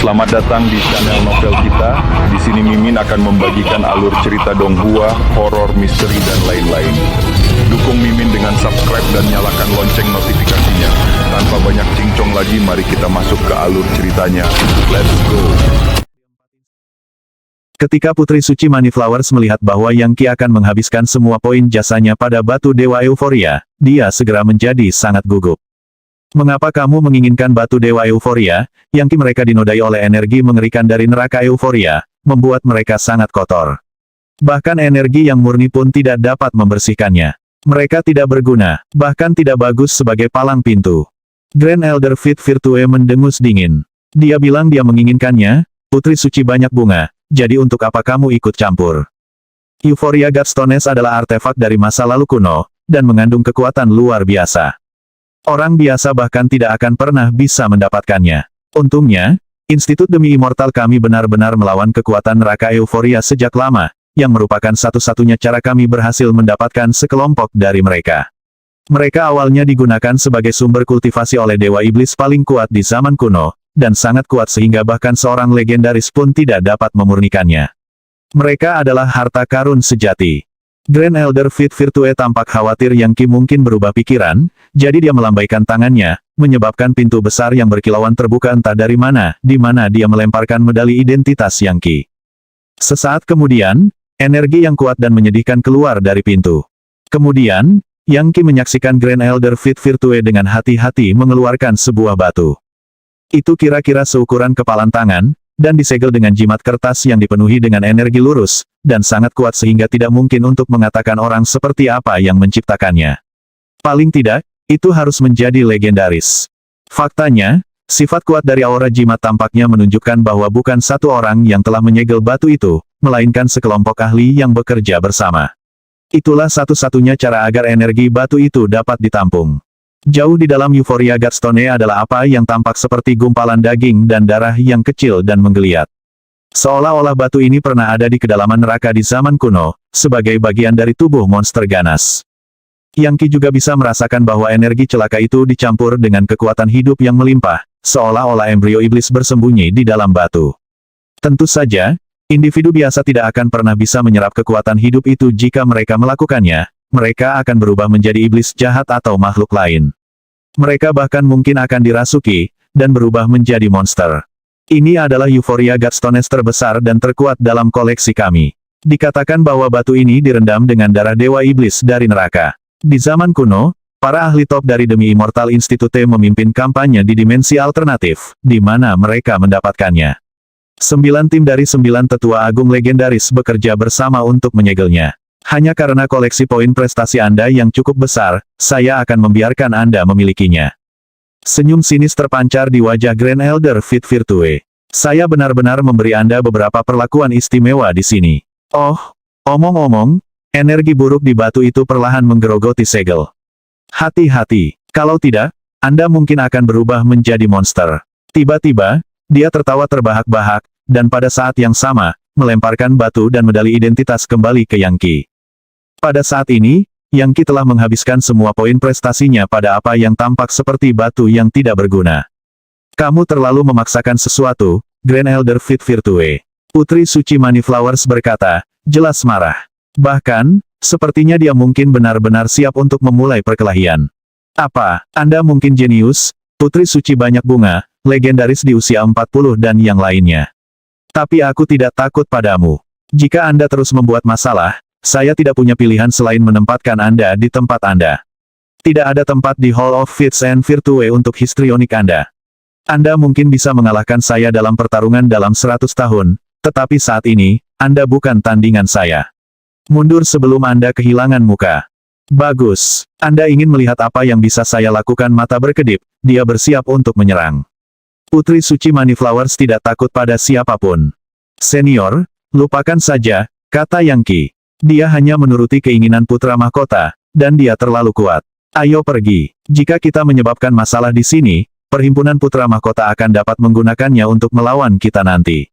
Selamat datang di channel novel kita. Di sini Mimin akan membagikan alur cerita donghua, horor, misteri, dan lain-lain. Dukung Mimin dengan subscribe dan nyalakan lonceng notifikasinya. Tanpa banyak cincong lagi, mari kita masuk ke alur ceritanya. Let's go! Ketika Putri Suci Moneyflowers melihat bahwa Yangki akan menghabiskan semua poin jasanya pada batu Dewa Euforia, dia segera menjadi sangat gugup. Mengapa kamu menginginkan batu Dewa Euforia? Yangki mereka dinodai oleh energi mengerikan dari neraka Euforia, membuat mereka sangat kotor. Bahkan energi yang murni pun tidak dapat membersihkannya. Mereka tidak berguna, bahkan tidak bagus sebagai palang pintu. Grand Elder Fit Virtue mendengus dingin. Dia bilang dia menginginkannya, Putri Suci banyak bunga, jadi untuk apa kamu ikut campur? Euphoria Godstones adalah artefak dari masa lalu kuno, dan mengandung kekuatan luar biasa. Orang biasa bahkan tidak akan pernah bisa mendapatkannya. Untungnya, Institut Demi Immortal kami benar-benar melawan kekuatan neraka Euforia sejak lama, yang merupakan satu-satunya cara kami berhasil mendapatkan sekelompok dari mereka. Mereka awalnya digunakan sebagai sumber kultivasi oleh Dewa Iblis paling kuat di zaman kuno, dan sangat kuat sehingga bahkan seorang legendaris pun tidak dapat memurnikannya. Mereka adalah harta karun sejati. Grand Elder Fit Virtue tampak khawatir Yangki mungkin berubah pikiran, jadi dia melambaikan tangannya, menyebabkan pintu besar yang berkilauan terbuka entah dari mana, di mana dia melemparkan medali identitas Yangki. Sesaat kemudian, energi yang kuat dan menyedihkan keluar dari pintu. Kemudian, Yangki menyaksikan Grand Elder Fit Virtue dengan hati-hati mengeluarkan sebuah batu. Itu kira-kira seukuran kepalan tangan, dan disegel dengan jimat kertas yang dipenuhi dengan energi lurus, dan sangat kuat sehingga tidak mungkin untuk mengatakan orang seperti apa yang menciptakannya. Paling tidak, itu harus menjadi legendaris. Faktanya, sifat kuat dari aura jimat tampaknya menunjukkan bahwa bukan satu orang yang telah menyegel batu itu, melainkan sekelompok ahli yang bekerja bersama. Itulah satu-satunya cara agar energi batu itu dapat ditampung. Jauh di dalam Euphoria Godstone adalah apa yang tampak seperti gumpalan daging dan darah yang kecil dan menggeliat. Seolah-olah batu ini pernah ada di kedalaman neraka di zaman kuno, sebagai bagian dari tubuh monster ganas. Yangki juga bisa merasakan bahwa energi celaka itu dicampur dengan kekuatan hidup yang melimpah, seolah-olah embrio iblis bersembunyi di dalam batu. Tentu saja, individu biasa tidak akan pernah bisa menyerap kekuatan hidup itu jika mereka melakukannya. Mereka akan berubah menjadi iblis jahat atau makhluk lain. Mereka bahkan mungkin akan dirasuki, dan berubah menjadi monster. Ini adalah Euphoria Godstones terbesar dan terkuat dalam koleksi kami. Dikatakan bahwa batu ini direndam dengan darah Dewa Iblis dari neraka. Di zaman kuno, para ahli top dari Demi Immortal Institute memimpin kampanye di dimensi alternatif, di mana mereka mendapatkannya. 9 tim dari 9 tetua agung legendaris bekerja bersama untuk menyegelnya. Hanya karena koleksi poin prestasi Anda yang cukup besar, saya akan membiarkan Anda memilikinya. Senyum sinis terpancar di wajah Grand Elder Fit Virtue. Saya benar-benar memberi Anda beberapa perlakuan istimewa di sini. Oh, omong-omong, energi buruk di batu itu perlahan menggerogoti segel. Hati-hati, kalau tidak, Anda mungkin akan berubah menjadi monster. Tiba-tiba, dia tertawa terbahak-bahak, dan pada saat yang sama, melemparkan batu dan medali identitas kembali ke Yangki. Pada saat ini, Yangki telah menghabiskan semua poin prestasinya pada apa yang tampak seperti batu yang tidak berguna. Kamu terlalu memaksakan sesuatu, Grand Elder Fit Virtue. Putri Suci Moneyflowers berkata, jelas marah. Bahkan, sepertinya dia mungkin benar-benar siap untuk memulai perkelahian. Apa, Anda mungkin jenius, Putri Suci banyak bunga, legendaris di usia 40 dan yang lainnya. Tapi aku tidak takut padamu. Jika Anda terus membuat masalah, saya tidak punya pilihan selain menempatkan Anda di tempat Anda. Tidak ada tempat di Hall of Fits and Virtue untuk histrionik Anda. Anda mungkin bisa mengalahkan saya dalam pertarungan dalam 100 tahun, tetapi saat ini, Anda bukan tandingan saya. Mundur sebelum Anda kehilangan muka. Bagus. Anda ingin melihat apa yang bisa saya lakukan? Mata berkedip, dia bersiap untuk menyerang. Putri Suci Moneyflowers tidak takut pada siapapun. Senior, lupakan saja, kata Yangki. Dia hanya menuruti keinginan putra mahkota, dan dia terlalu kuat. Ayo pergi. Jika kita menyebabkan masalah di sini, perhimpunan putra mahkota akan dapat menggunakannya untuk melawan kita nanti.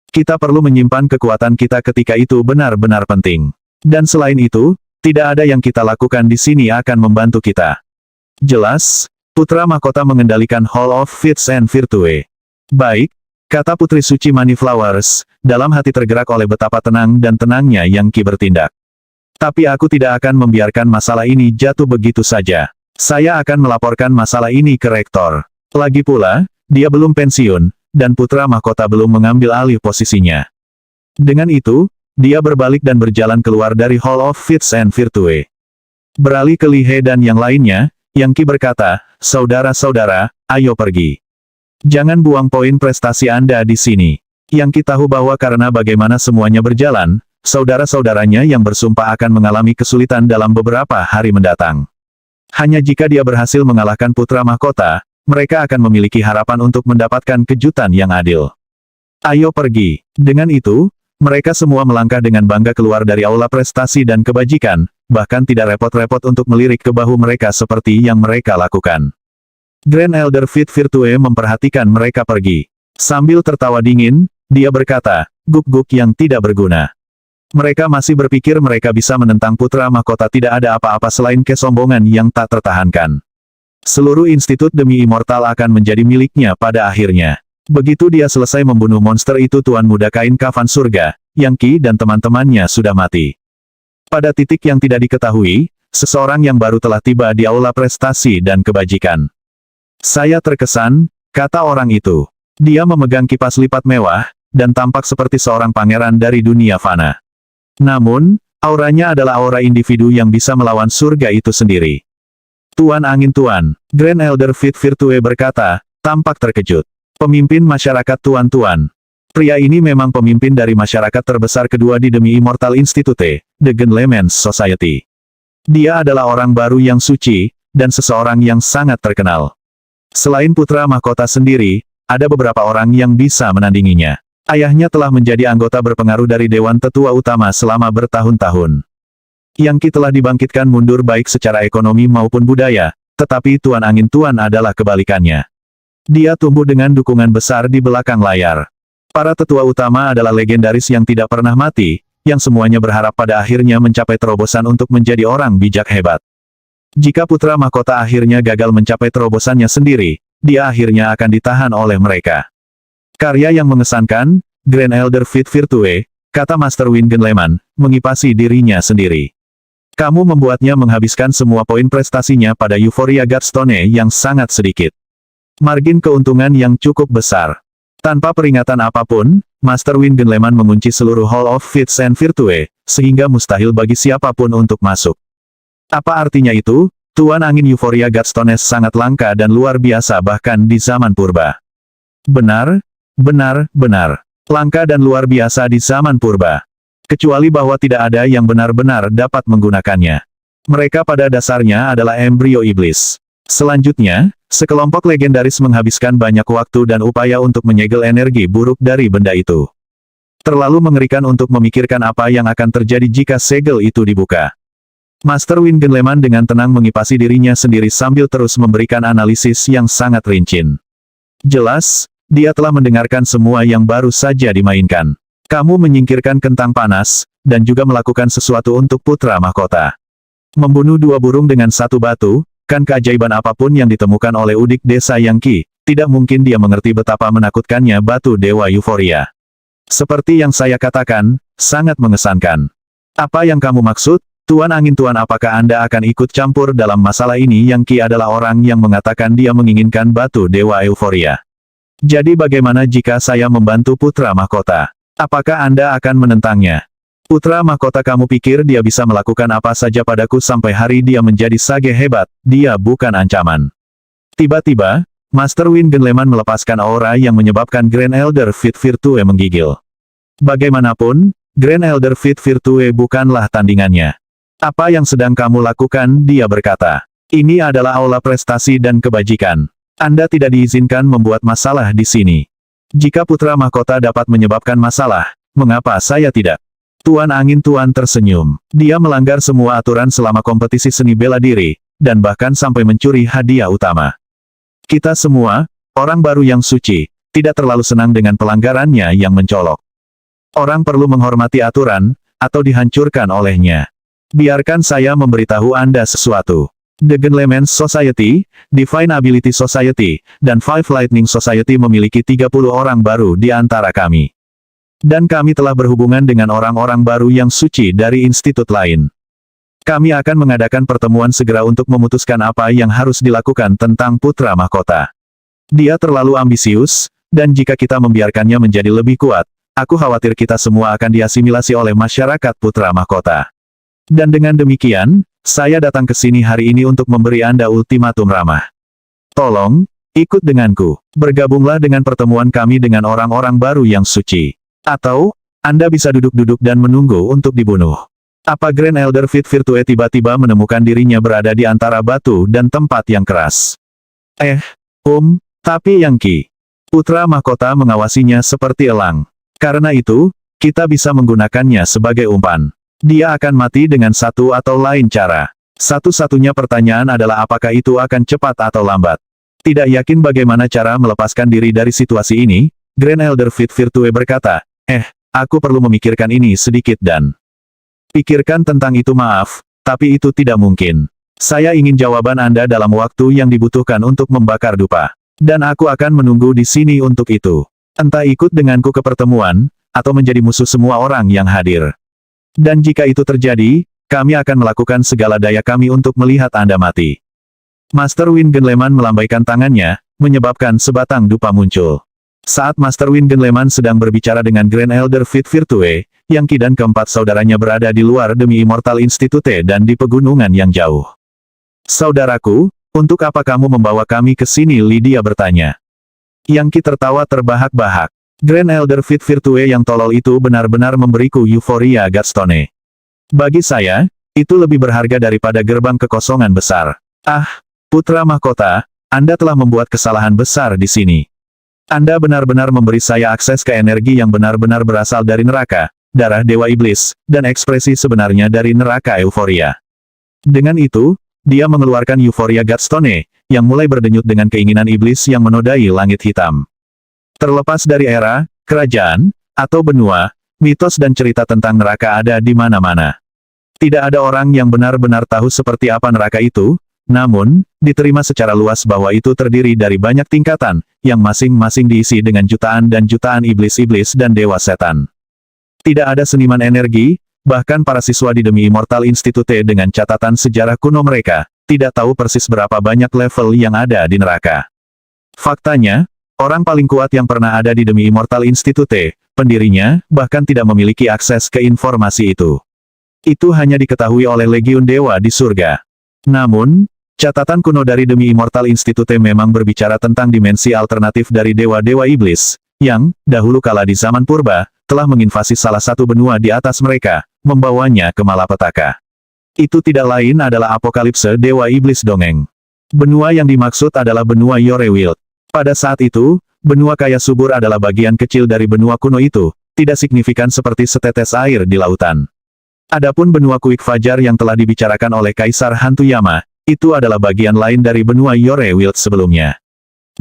Kita perlu menyimpan kekuatan kita ketika itu benar-benar penting. Dan selain itu, tidak ada yang kita lakukan di sini akan membantu kita. Jelas, putra mahkota mengendalikan Hall of Fits and Virtue. Baik, kata Putri Suci Moneyflowers, dalam hati tergerak oleh betapa tenang dan tenangnya Yang Qi bertindak. Tapi aku tidak akan membiarkan masalah ini jatuh begitu saja. Saya akan melaporkan masalah ini ke rektor. Lagi pula, dia belum pensiun, dan putra mahkota belum mengambil alih posisinya. Dengan itu, dia berbalik dan berjalan keluar dari Hall of Fits and Virtue. Beralih ke Li He dan yang lainnya, Yang Qi berkata, "Saudara-saudara, ayo pergi. Jangan buang poin prestasi Anda di sini." Yang Qi tahu bahwa karena bagaimana semuanya berjalan, saudara-saudaranya yang bersumpah akan mengalami kesulitan dalam beberapa hari mendatang. Hanya jika dia berhasil mengalahkan putra mahkota, mereka akan memiliki harapan untuk mendapatkan kejutan yang adil. Ayo pergi. Dengan itu, mereka semua melangkah dengan bangga keluar dari aula prestasi dan kebajikan, bahkan tidak repot-repot untuk melirik ke bahu mereka seperti yang mereka lakukan. Grand Elder Fit Virtue memperhatikan mereka pergi. Sambil tertawa dingin, dia berkata, "Guk-guk yang tidak berguna." Mereka masih berpikir mereka bisa menentang putra mahkota, tidak ada apa-apa selain kesombongan yang tak tertahankan. Seluruh institut demi immortal akan menjadi miliknya pada akhirnya. Begitu dia selesai membunuh monster itu, Tuan Muda Kain Kafan Surga, Yang Qi dan teman-temannya sudah mati. Pada titik yang tidak diketahui, seseorang yang baru telah tiba di aula prestasi dan kebajikan. "Saya terkesan," kata orang itu. Dia memegang kipas lipat mewah, dan tampak seperti seorang pangeran dari dunia fana. Namun, auranya adalah aura individu yang bisa melawan surga itu sendiri. "Tuan Angin Tuan," Grand Elder Fit Virtue berkata, tampak terkejut. "Pemimpin masyarakat Tuan-Tuan. Pria ini memang pemimpin dari masyarakat terbesar kedua di Demi Immortal Institute, The Genlemans Society. Dia adalah orang baru yang suci, dan seseorang yang sangat terkenal. Selain putra mahkota sendiri, ada beberapa orang yang bisa menandinginya. Ayahnya telah menjadi anggota berpengaruh dari Dewan Tetua Utama selama bertahun-tahun. Yang Qi telah dibangkitkan mundur baik secara ekonomi maupun budaya, tetapi Tuan Angin Tuan adalah kebalikannya. Dia tumbuh dengan dukungan besar di belakang layar. Para tetua utama adalah legendaris yang tidak pernah mati, yang semuanya berharap pada akhirnya mencapai terobosan untuk menjadi orang bijak hebat. Jika putra mahkota akhirnya gagal mencapai terobosannya sendiri, dia akhirnya akan ditahan oleh mereka. Karya yang mengesankan, Grand Elder Fit Virtue, kata Master Wind Genleman, mengipasi dirinya sendiri. Kamu membuatnya menghabiskan semua poin prestasinya pada Euphoria Godstone yang sangat sedikit. Margin keuntungan yang cukup besar. Tanpa peringatan apapun, Master Wind Genleman mengunci seluruh Hall of Fits and Virtue, sehingga mustahil bagi siapapun untuk masuk. Apa artinya itu? Tuan Angin Euphoria Godstones sangat langka dan luar biasa bahkan di zaman purba. Benar, benar. Langka dan luar biasa di zaman purba. Kecuali bahwa tidak ada yang benar-benar dapat menggunakannya. Mereka pada dasarnya adalah embrio iblis. Selanjutnya, sekelompok legendaris menghabiskan banyak waktu dan upaya untuk menyegel energi buruk dari benda itu. Terlalu mengerikan untuk memikirkan apa yang akan terjadi jika segel itu dibuka. Master Wind Genleman dengan tenang mengipasi dirinya sendiri sambil terus memberikan analisis yang sangat rinci. Jelas, dia telah mendengarkan semua yang baru saja dimainkan. Kamu menyingkirkan kentang panas, dan juga melakukan sesuatu untuk putra mahkota. Membunuh dua burung dengan satu batu, kan keajaiban apapun yang ditemukan oleh udik desa Yang Qi, tidak mungkin dia mengerti betapa menakutkannya batu Dewa Euphoria. Seperti yang saya katakan, sangat mengesankan. Apa yang kamu maksud, Tuan Angin Tuan? Apakah Anda akan ikut campur dalam masalah ini? Yang Qi adalah orang yang mengatakan dia menginginkan batu Dewa Euphoria. Jadi bagaimana jika saya membantu putra mahkota? Apakah Anda akan menentangnya? Putra mahkota, kamu pikir dia bisa melakukan apa saja padaku sampai hari dia menjadi sage hebat? Dia bukan ancaman. Tiba-tiba, Master Wind Genleman melepaskan aura yang menyebabkan Grand Elder Fit Virtue menggigil. Bagaimanapun, Grand Elder Fit Virtue bukanlah tandingannya. Apa yang sedang kamu lakukan? Dia berkata. Ini adalah aula prestasi dan kebajikan. Anda tidak diizinkan membuat masalah di sini. Jika putra mahkota dapat menyebabkan masalah, mengapa saya tidak? Tuan Angin Tuan tersenyum. Dia melanggar semua aturan selama kompetisi seni bela diri, dan bahkan sampai mencuri hadiah utama. Kita semua, orang baru yang suci, tidak terlalu senang dengan pelanggarannya yang mencolok. Orang perlu menghormati aturan, atau dihancurkan olehnya. Biarkan saya memberitahu Anda sesuatu. The Genlemans Society, Divine Ability Society, dan Five Lightning Society memiliki 30 orang baru di antara kami. Dan kami telah berhubungan dengan orang-orang baru yang suci dari institut lain. Kami akan mengadakan pertemuan segera untuk memutuskan apa yang harus dilakukan tentang putra mahkota. Dia terlalu ambisius, dan jika kita membiarkannya menjadi lebih kuat, aku khawatir kita semua akan diasimilasi oleh masyarakat putra mahkota. Dan dengan demikian, saya datang ke sini hari ini untuk memberi Anda ultimatum ramah. Tolong, ikut denganku. Bergabunglah dengan pertemuan kami dengan orang-orang baru yang suci. Atau, Anda bisa duduk-duduk dan menunggu untuk dibunuh. Apa Grand Elder Fit Virtue tiba-tiba menemukan dirinya berada di antara batu dan tempat yang keras? Tapi Yangki. Putra mahkota mengawasinya seperti elang. Karena itu, kita bisa menggunakannya sebagai umpan. Dia akan mati dengan satu atau lain cara. Satu-satunya pertanyaan adalah apakah itu akan cepat atau lambat. Tidak yakin bagaimana cara melepaskan diri dari situasi ini, Grand Elder Fit Virtue berkata, aku perlu memikirkan ini sedikit dan pikirkan tentang itu maaf, tapi itu tidak mungkin. Saya ingin jawaban Anda dalam waktu yang dibutuhkan untuk membakar dupa. Dan aku akan menunggu di sini untuk itu. Entah ikut denganku ke pertemuan, atau menjadi musuh semua orang yang hadir. Dan jika itu terjadi, kami akan melakukan segala daya kami untuk melihat Anda mati. Master Wind Genleman melambaikan tangannya, menyebabkan sebatang dupa muncul. Saat Master Wind Genleman sedang berbicara dengan Grand Elder Fit Virtue, Yangki dan keempat saudaranya berada di luar demi Immortal Institute dan di pegunungan yang jauh. Saudaraku, untuk apa kamu membawa kami ke sini? Lydia bertanya. Yangki tertawa terbahak-bahak. Grand Elder Fit Virtue yang tolol itu benar-benar memberiku euforia Godstone. Bagi saya, itu lebih berharga daripada gerbang kekosongan besar. Putra mahkota, Anda telah membuat kesalahan besar di sini. Anda benar-benar memberi saya akses ke energi yang benar-benar berasal dari neraka, darah Dewa Iblis, dan ekspresi sebenarnya dari neraka euforia. Dengan itu, dia mengeluarkan euforia Godstone, yang mulai berdenyut dengan keinginan iblis yang menodai langit hitam. Terlepas dari era, kerajaan, atau benua, mitos dan cerita tentang neraka ada di mana-mana. Tidak ada orang yang benar-benar tahu seperti apa neraka itu, namun, diterima secara luas bahwa itu terdiri dari banyak tingkatan, yang masing-masing diisi dengan jutaan dan jutaan iblis-iblis dan dewa setan. Tidak ada seniman energi, bahkan para siswa di Demi Immortal Institute dengan catatan sejarah kuno mereka, tidak tahu persis berapa banyak level yang ada di neraka. Faktanya, orang paling kuat yang pernah ada di Demi Immortal Institute, pendirinya, bahkan tidak memiliki akses ke informasi itu. Itu hanya diketahui oleh Legiun Dewa di surga. Namun, catatan kuno dari Demi Immortal Institute memang berbicara tentang dimensi alternatif dari dewa-dewa iblis, yang, dahulu kala di zaman purba, telah menginvasi salah satu benua di atas mereka, membawanya ke malapetaka. Itu tidak lain adalah apokalipse dewa iblis dongeng. Benua yang dimaksud adalah benua Yorewild. Pada saat itu, benua kaya subur adalah bagian kecil dari benua kuno itu, tidak signifikan seperti setetes air di lautan. Adapun benua Kuik Fajar yang telah dibicarakan oleh Kaisar Hantu Yama, itu adalah bagian lain dari benua Yorewild sebelumnya.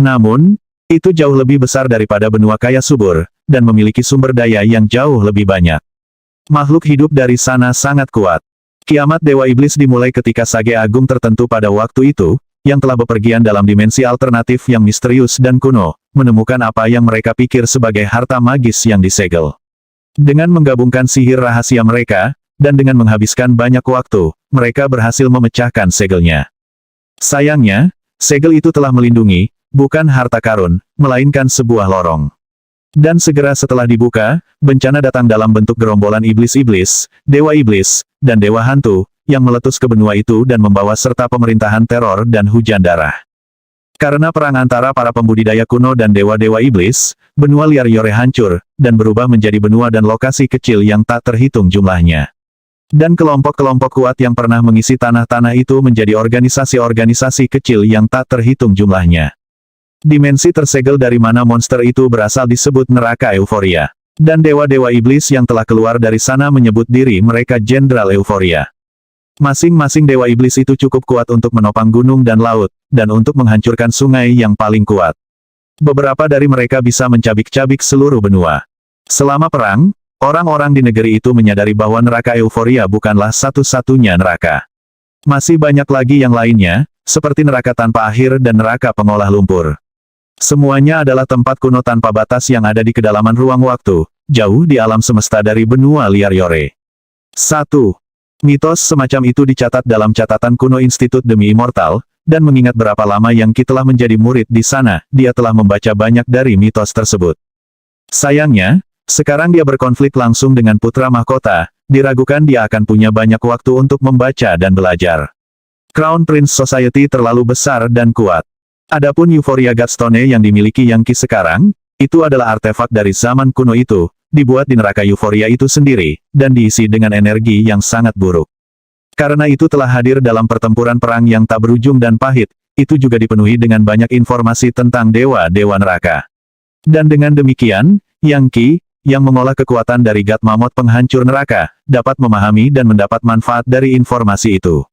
Namun, itu jauh lebih besar daripada benua kaya subur, dan memiliki sumber daya yang jauh lebih banyak. Makhluk hidup dari sana sangat kuat. Kiamat Dewa Iblis dimulai ketika Sage Agung tertentu pada waktu itu, yang telah bepergian dalam dimensi alternatif yang misterius dan kuno, menemukan apa yang mereka pikir sebagai harta magis yang disegel. Dengan menggabungkan sihir rahasia mereka, dan dengan menghabiskan banyak waktu, mereka berhasil memecahkan segelnya. Sayangnya, segel itu telah melindungi, bukan harta karun, melainkan sebuah lorong. Dan segera setelah dibuka, bencana datang dalam bentuk gerombolan iblis-iblis, dewa iblis, dan dewa hantu, yang meletus ke benua itu dan membawa serta pemerintahan teror dan hujan darah. Karena perang antara para pembudidaya kuno dan dewa-dewa iblis, benua liar Yore hancur, dan berubah menjadi benua dan lokasi kecil yang tak terhitung jumlahnya. Dan kelompok-kelompok kuat yang pernah mengisi tanah-tanah itu menjadi organisasi-organisasi kecil yang tak terhitung jumlahnya. Dimensi tersegel dari mana monster itu berasal disebut neraka euforia. Dan dewa-dewa iblis yang telah keluar dari sana menyebut diri mereka Jenderal Euforia. Masing-masing dewa iblis itu cukup kuat untuk menopang gunung dan laut, dan untuk menghancurkan sungai yang paling kuat. Beberapa dari mereka bisa mencabik-cabik seluruh benua. Selama perang, orang-orang di negeri itu menyadari bahwa neraka euforia bukanlah satu-satunya neraka. Masih banyak lagi yang lainnya, seperti neraka tanpa akhir dan neraka pengolah lumpur. Semuanya adalah tempat kuno tanpa batas yang ada di kedalaman ruang waktu, jauh di alam semesta dari benua liar Yore. 1. Mitos semacam itu dicatat dalam catatan kuno Institut Demi Immortal, dan mengingat berapa lama Yangki telah menjadi murid di sana, dia telah membaca banyak dari mitos tersebut. Sayangnya, sekarang dia berkonflik langsung dengan putra mahkota, diragukan dia akan punya banyak waktu untuk membaca dan belajar. Crown Prince Society terlalu besar dan kuat. Adapun Euphoria Godstone yang dimiliki Yangki sekarang, itu adalah artefak dari zaman kuno itu, dibuat di neraka Euphoria itu sendiri, dan diisi dengan energi yang sangat buruk. Karena itu telah hadir dalam pertempuran perang yang tak berujung dan pahit, itu juga dipenuhi dengan banyak informasi tentang dewa-dewa neraka. Dan dengan demikian, Yangki, yang mengolah kekuatan dari God Mammoth penghancur neraka, dapat memahami dan mendapat manfaat dari informasi itu.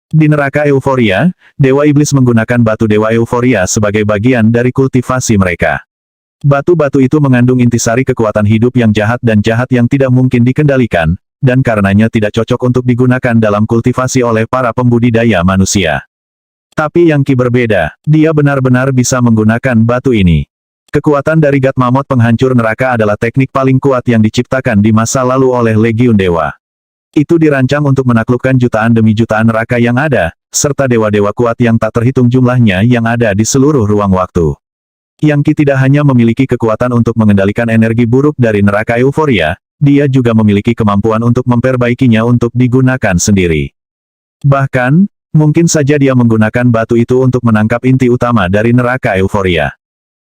Di neraka Euphoria, Dewa Iblis menggunakan batu Dewa Euphoria sebagai bagian dari kultivasi mereka. Batu-batu itu mengandung intisari kekuatan hidup yang jahat dan jahat yang tidak mungkin dikendalikan, dan karenanya tidak cocok untuk digunakan dalam kultivasi oleh para pembudidaya manusia. Tapi Yangki berbeda, dia benar-benar bisa menggunakan batu ini. Kekuatan dari God Mammoth penghancur neraka adalah teknik paling kuat yang diciptakan di masa lalu oleh Legiun Dewa. Itu dirancang untuk menaklukkan jutaan demi jutaan neraka yang ada, serta dewa-dewa kuat yang tak terhitung jumlahnya yang ada di seluruh ruang waktu. Yangki tidak hanya memiliki kekuatan untuk mengendalikan energi buruk dari neraka Euphoria, dia juga memiliki kemampuan untuk memperbaikinya untuk digunakan sendiri. Bahkan, mungkin saja dia menggunakan batu itu untuk menangkap inti utama dari neraka Euphoria.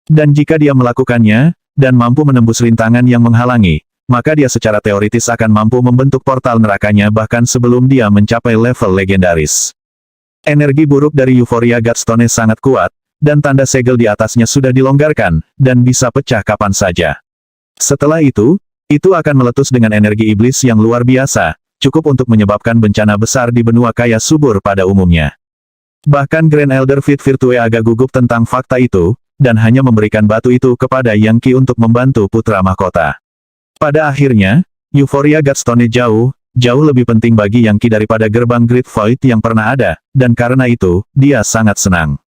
Dan jika dia melakukannya, dan mampu menembus rintangan yang menghalangi, maka dia secara teoritis akan mampu membentuk portal nerakanya bahkan sebelum dia mencapai level legendaris. Energi buruk dari Euphoria Godstone sangat kuat, dan tanda segel di atasnya sudah dilonggarkan, dan bisa pecah kapan saja. Setelah itu akan meletus dengan energi iblis yang luar biasa, cukup untuk menyebabkan bencana besar di benua kaya subur pada umumnya. Bahkan Grand Elder Fit Virtue agak gugup tentang fakta itu, dan hanya memberikan batu itu kepada Yangki untuk membantu putra mahkota. Pada akhirnya, Euphoria Godstone jauh lebih penting bagi Yangki daripada gerbang Great Void yang pernah ada, dan karena itu, dia sangat senang.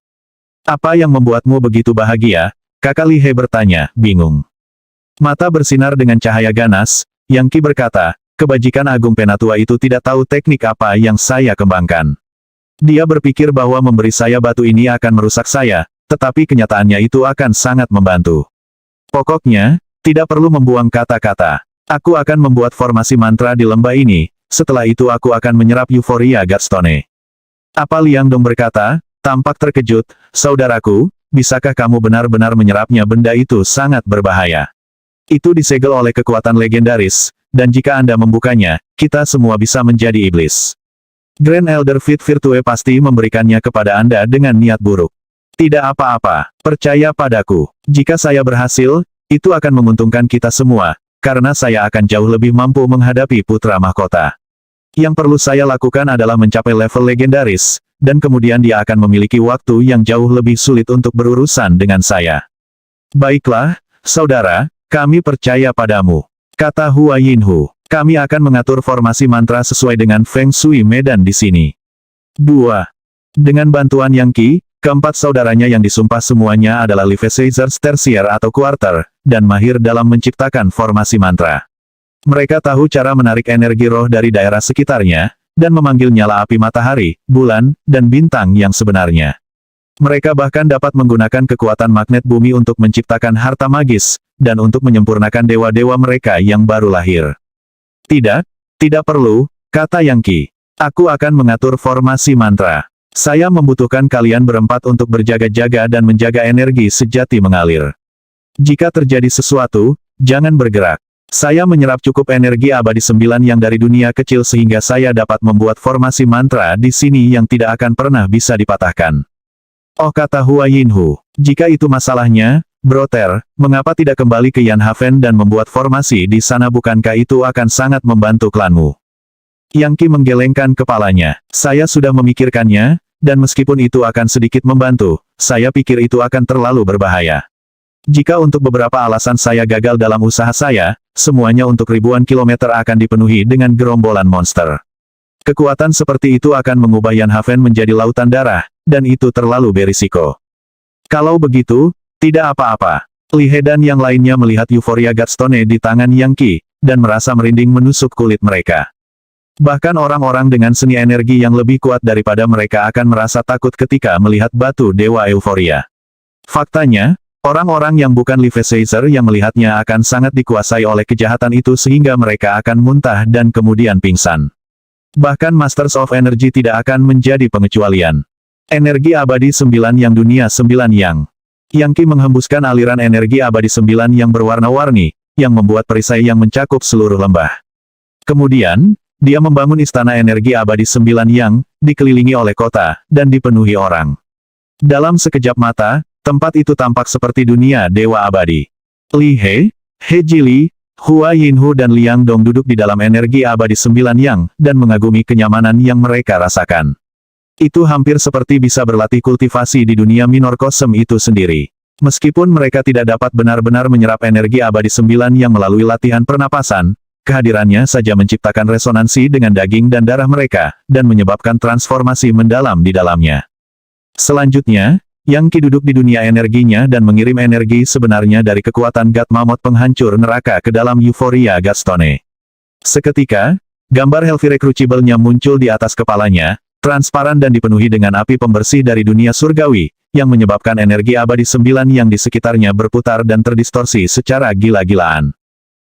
Apa yang membuatmu begitu bahagia? Kakak Lihe bertanya, bingung. Mata bersinar dengan cahaya ganas, Yangki berkata, kebajikan Agung Penatua itu tidak tahu teknik apa yang saya kembangkan. Dia berpikir bahwa memberi saya batu ini akan merusak saya, tetapi kenyataannya itu akan sangat membantu. Pokoknya, tidak perlu membuang kata-kata. Aku akan membuat formasi mantra di lembah ini, setelah itu aku akan menyerap Euphoria Godstone. Apa Liang Dong berkata, tampak terkejut, saudaraku, bisakah kamu benar-benar menyerapnya? Benda itu sangat berbahaya. Itu disegel oleh kekuatan legendaris, dan jika Anda membukanya, kita semua bisa menjadi iblis. Grand Elder Fit Virtue pasti memberikannya kepada Anda dengan niat buruk. Tidak apa-apa, percaya padaku. Jika saya berhasil, itu akan menguntungkan kita semua, karena saya akan jauh lebih mampu menghadapi putra mahkota. Yang perlu saya lakukan adalah mencapai level legendaris, dan kemudian dia akan memiliki waktu yang jauh lebih sulit untuk berurusan dengan saya. Baiklah, saudara, kami percaya padamu, kata Hua Yinhu. Kami akan mengatur formasi mantra sesuai dengan Feng Shui medan di sini. 2. Dengan bantuan Yangki, keempat saudaranya yang disumpah semuanya adalah Liveseizers Tertier atau Quarter, dan mahir dalam menciptakan formasi mantra. Mereka tahu cara menarik energi roh dari daerah sekitarnya, dan memanggil nyala api matahari, bulan, dan bintang yang sebenarnya. Mereka bahkan dapat menggunakan kekuatan magnet bumi untuk menciptakan harta magis, dan untuk menyempurnakan dewa-dewa mereka yang baru lahir. Tidak perlu, kata Yangki. Aku akan mengatur formasi mantra. Saya membutuhkan kalian berempat untuk berjaga-jaga dan menjaga energi sejati mengalir. Jika terjadi sesuatu, jangan bergerak. Saya menyerap cukup energi abadi 9 yang dari dunia kecil sehingga saya dapat membuat formasi mantra di sini yang tidak akan pernah bisa dipatahkan. Oh, kata Hua Yinhu, jika itu masalahnya, Broter, mengapa tidak kembali ke Yanhaven dan membuat formasi di sana? Bukankah itu akan sangat membantu klanmu? Yangki menggelengkan kepalanya. Saya sudah memikirkannya, dan meskipun itu akan sedikit membantu, saya pikir itu akan terlalu berbahaya. Jika untuk beberapa alasan saya gagal dalam usaha saya, semuanya untuk ribuan kilometer akan dipenuhi dengan gerombolan monster. Kekuatan seperti itu akan mengubah Yanhaven menjadi lautan darah, dan itu terlalu berisiko. Kalau begitu, tidak apa-apa. Li He dan yang lainnya melihat euforia Godstone di tangan Yang Qi, dan merasa merinding menusuk kulit mereka. Bahkan orang-orang dengan seni energi yang lebih kuat daripada mereka akan merasa takut ketika melihat batu dewa euforia. Faktanya, orang-orang yang bukan Leviathan yang melihatnya akan sangat dikuasai oleh kejahatan itu sehingga mereka akan muntah dan kemudian pingsan. Bahkan Masters of Energy tidak akan menjadi pengecualian. Energi abadi 9 yang dunia 9 yang. Yang Qi menghembuskan aliran energi abadi 9 yang berwarna-warni, yang membuat perisai yang mencakup seluruh lembah. Kemudian, dia membangun istana energi abadi 9 yang, dikelilingi oleh kota, dan dipenuhi orang. Dalam sekejap mata, tempat itu tampak seperti dunia dewa abadi. Li He, He Jili, Hua Yinhu dan Liang Dong duduk di dalam energi abadi 9 yang, dan mengagumi kenyamanan yang mereka rasakan. Itu hampir seperti bisa berlatih kultivasi di dunia minor kosem itu sendiri. Meskipun mereka tidak dapat benar-benar menyerap energi abadi 9 yang melalui latihan pernapasan, kehadirannya saja menciptakan resonansi dengan daging dan darah mereka, dan menyebabkan transformasi mendalam di dalamnya. Selanjutnya, Yang Qi duduk di dunia energinya dan mengirim energi sebenarnya dari kekuatan God Mammoth penghancur neraka ke dalam euforia Godstone. Seketika, gambar Hellfire Crucible-nya muncul di atas kepalanya, transparan dan dipenuhi dengan api pembersih dari dunia surgawi, yang menyebabkan energi abadi 9 yang di sekitarnya berputar dan terdistorsi secara gila-gilaan.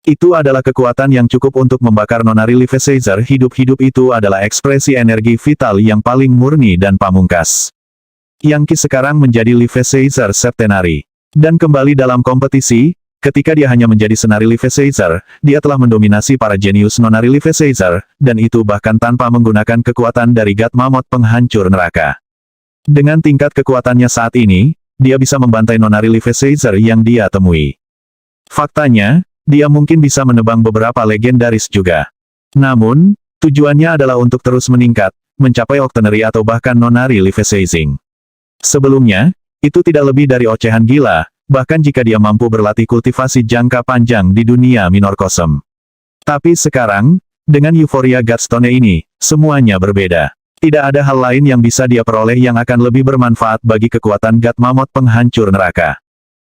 Itu adalah kekuatan yang cukup untuk membakar nonari Leviathan. Hidup-hidup itu adalah ekspresi energi vital yang paling murni dan pamungkas. Yang Qi sekarang menjadi Leviathan Septenary. Dan kembali dalam kompetisi, ketika dia hanya menjadi senari Leviathan, dia telah mendominasi para jenius nonari Leviathan, dan itu bahkan tanpa menggunakan kekuatan dari God Mammoth penghancur neraka. Dengan tingkat kekuatannya saat ini, dia bisa membantai nonari Leviathan yang dia temui. Faktanya, dia mungkin bisa menebang beberapa legendaris juga. Namun, tujuannya adalah untuk terus meningkat, mencapai Octonary atau bahkan nonari Leviathan. Sebelumnya, itu tidak lebih dari ocehan gila, bahkan jika dia mampu berlatih kultivasi jangka panjang di dunia minor kosem. Tapi sekarang, dengan euforia Godstone ini, semuanya berbeda. Tidak ada hal lain yang bisa dia peroleh yang akan lebih bermanfaat bagi kekuatan God Mammoth penghancur neraka.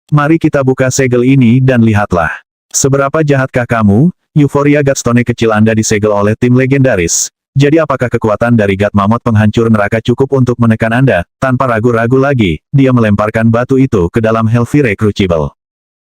Mari kita buka segel ini dan lihatlah. Seberapa jahatkah kamu? Euforia Godstone kecil Anda disegel oleh tim legendaris. Jadi apakah kekuatan dari God Mammoth penghancur neraka cukup untuk menekan Anda? Tanpa ragu-ragu lagi, dia melemparkan batu itu ke dalam Hellfire Crucible.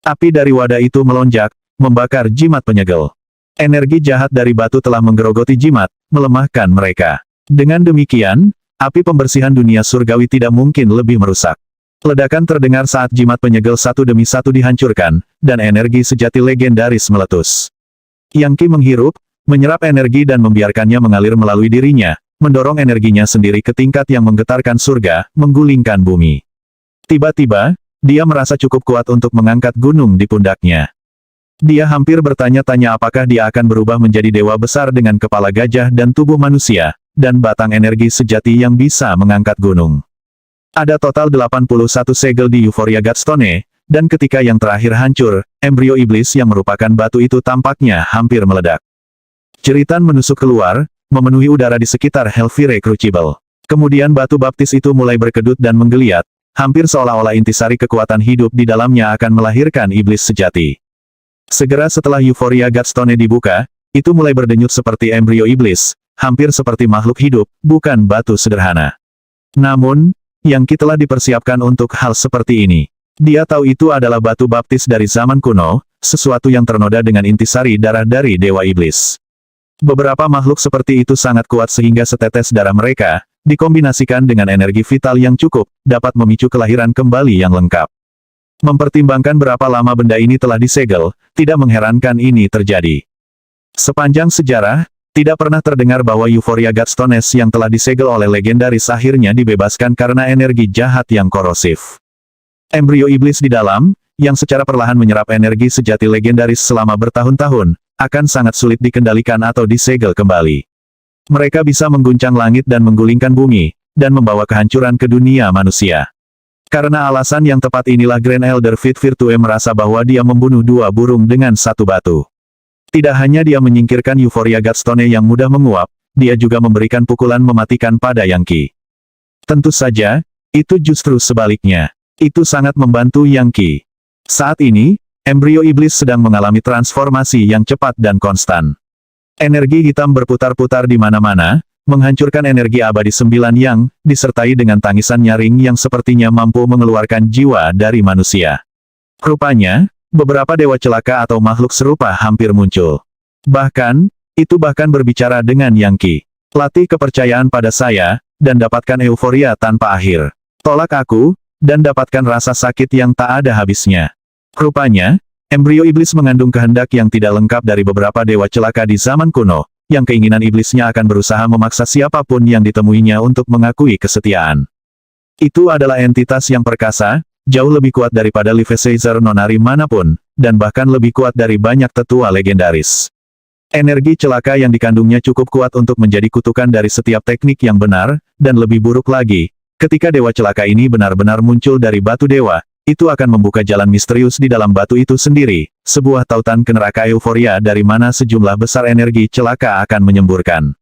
Api dari wadah itu melonjak, membakar jimat penyegel. Energi jahat dari batu telah menggerogoti jimat, melemahkan mereka. Dengan demikian, api pembersihan dunia surgawi tidak mungkin lebih merusak. Ledakan terdengar saat jimat penyegel satu demi satu dihancurkan, dan energi sejati legendaris meletus. Yang Qi menghirup, menyerap energi dan membiarkannya mengalir melalui dirinya, mendorong energinya sendiri ke tingkat yang menggetarkan surga, menggulingkan bumi. Tiba-tiba, dia merasa cukup kuat untuk mengangkat gunung di pundaknya. Dia hampir bertanya-tanya apakah dia akan berubah menjadi dewa besar dengan kepala gajah dan tubuh manusia, dan batang energi sejati yang bisa mengangkat gunung. Ada total 81 segel di euforia Godstone, dan ketika yang terakhir hancur, embrio iblis yang merupakan batu itu tampaknya hampir meledak. Jeritan menusuk keluar, memenuhi udara di sekitar Hellfire Crucible. Kemudian batu baptis itu mulai berkedut dan menggeliat, hampir seolah-olah intisari kekuatan hidup di dalamnya akan melahirkan iblis sejati. Segera setelah euforia Godstone dibuka, itu mulai berdenyut seperti embrio iblis, hampir seperti makhluk hidup, bukan batu sederhana. Namun, Yang Qi telah dipersiapkan untuk hal seperti ini. Dia tahu itu adalah batu baptis dari zaman kuno, sesuatu yang ternoda dengan intisari darah dari dewa iblis. Beberapa makhluk seperti itu sangat kuat sehingga setetes darah mereka, dikombinasikan dengan energi vital yang cukup, dapat memicu kelahiran kembali yang lengkap. Mempertimbangkan berapa lama benda ini telah disegel, tidak mengherankan ini terjadi. Sepanjang sejarah, tidak pernah terdengar bahwa euforia Godstone yang telah disegel oleh legendaris akhirnya dibebaskan karena energi jahat yang korosif. Embrio iblis di dalam, yang secara perlahan menyerap energi sejati legendaris selama bertahun-tahun, akan sangat sulit dikendalikan atau disegel kembali. Mereka bisa mengguncang langit dan menggulingkan bumi, dan membawa kehancuran ke dunia manusia. Karena alasan yang tepat inilah Grand Elder Fit Virtue merasa bahwa dia membunuh dua burung dengan satu batu. Tidak hanya dia menyingkirkan euforia Godstone yang mudah menguap, dia juga memberikan pukulan mematikan pada Yang Qi. Tentu saja, itu justru sebaliknya. Itu sangat membantu Yang Qi. Saat ini, embrio iblis sedang mengalami transformasi yang cepat dan konstan. Energi hitam berputar-putar di mana-mana, menghancurkan energi abadi 9 yang, disertai dengan tangisan nyaring yang sepertinya mampu mengeluarkan jiwa dari manusia. Rupanya, beberapa dewa celaka atau makhluk serupa hampir muncul. Bahkan, itu bahkan berbicara dengan Yang Qi. Latih kepercayaan pada saya, dan dapatkan euforia tanpa akhir. Tolak aku, dan dapatkan rasa sakit yang tak ada habisnya. Rupanya, embrio iblis mengandung kehendak yang tidak lengkap dari beberapa dewa celaka di zaman kuno, yang keinginan iblisnya akan berusaha memaksa siapapun yang ditemuinya untuk mengakui kesetiaan. Itu adalah entitas yang perkasa, jauh lebih kuat daripada Live Caesar nonari manapun, dan bahkan lebih kuat dari banyak tetua legendaris. Energi celaka yang dikandungnya cukup kuat untuk menjadi kutukan dari setiap teknik yang benar, dan lebih buruk lagi, ketika dewa celaka ini benar-benar muncul dari batu dewa, itu akan membuka jalan misterius di dalam batu itu sendiri, sebuah tautan ke neraka euforia dari mana sejumlah besar energi celaka akan menyemburkan.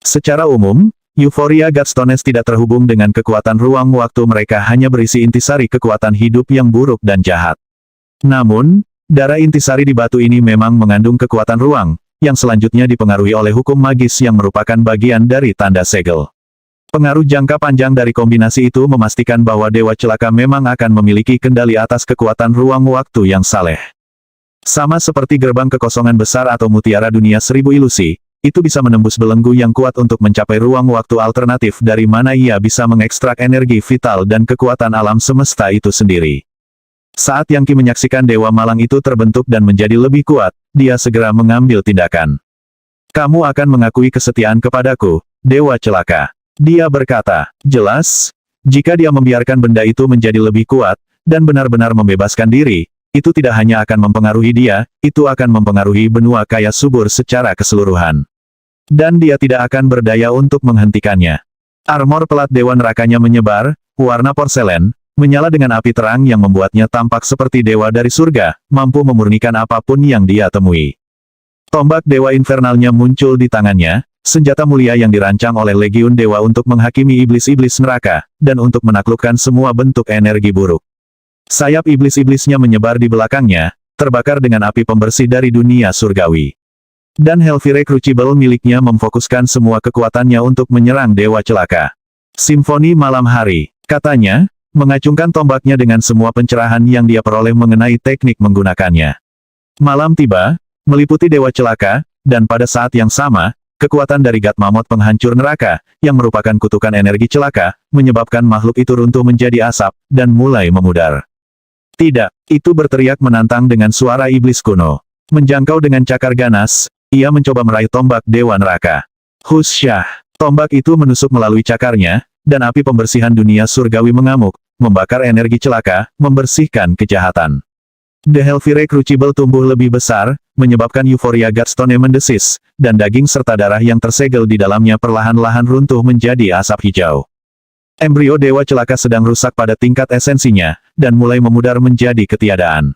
Secara umum, euforia Godstones tidak terhubung dengan kekuatan ruang waktu, mereka hanya berisi intisari kekuatan hidup yang buruk dan jahat. Namun, darah intisari di batu ini memang mengandung kekuatan ruang, yang selanjutnya dipengaruhi oleh hukum magis yang merupakan bagian dari tanda segel. Pengaruh jangka panjang dari kombinasi itu memastikan bahwa dewa celaka memang akan memiliki kendali atas kekuatan ruang waktu yang saleh. Sama seperti gerbang kekosongan besar atau mutiara dunia 1000 ilusi, itu bisa menembus belenggu yang kuat untuk mencapai ruang waktu alternatif dari mana ia bisa mengekstrak energi vital dan kekuatan alam semesta itu sendiri. Saat Yang Qi menyaksikan dewa malang itu terbentuk dan menjadi lebih kuat, dia segera mengambil tindakan. Kamu akan mengakui kesetiaan kepadaku, dewa celaka. Dia berkata, jelas, jika dia membiarkan benda itu menjadi lebih kuat, dan benar-benar membebaskan diri, itu tidak hanya akan mempengaruhi dia, itu akan mempengaruhi benua kaya subur secara keseluruhan. Dan dia tidak akan berdaya untuk menghentikannya. Armor pelat dewa nerakanya menyebar, warna porselen, menyala dengan api terang yang membuatnya tampak seperti dewa dari surga, mampu memurnikan apapun yang dia temui. Tombak dewa infernalnya muncul di tangannya, senjata mulia yang dirancang oleh legiun dewa untuk menghakimi iblis-iblis neraka, dan untuk menaklukkan semua bentuk energi buruk. Sayap iblis-iblisnya menyebar di belakangnya, terbakar dengan api pembersih dari dunia surgawi. Dan Hellfire Crucible miliknya memfokuskan semua kekuatannya untuk menyerang dewa celaka. Simfoni malam hari, katanya, mengacungkan tombaknya dengan semua pencerahan yang dia peroleh mengenai teknik menggunakannya. Malam tiba, meliputi dewa celaka, dan pada saat yang sama, kekuatan dari God Mammoth penghancur neraka, yang merupakan kutukan energi celaka, menyebabkan makhluk itu runtuh menjadi asap, dan mulai memudar. Tidak, itu berteriak menantang dengan suara iblis kuno. Menjangkau dengan cakar ganas, ia mencoba meraih tombak dewa neraka. Husyah, tombak itu menusuk melalui cakarnya, dan api pembersihan dunia surgawi mengamuk, membakar energi celaka, membersihkan kejahatan. The Hellfire Crucible tumbuh lebih besar, menyebabkan euforia Godstone mendesis, dan daging serta darah yang tersegel di dalamnya perlahan-lahan runtuh menjadi asap hijau. Embrio dewa celaka sedang rusak pada tingkat esensinya, dan mulai memudar menjadi ketiadaan.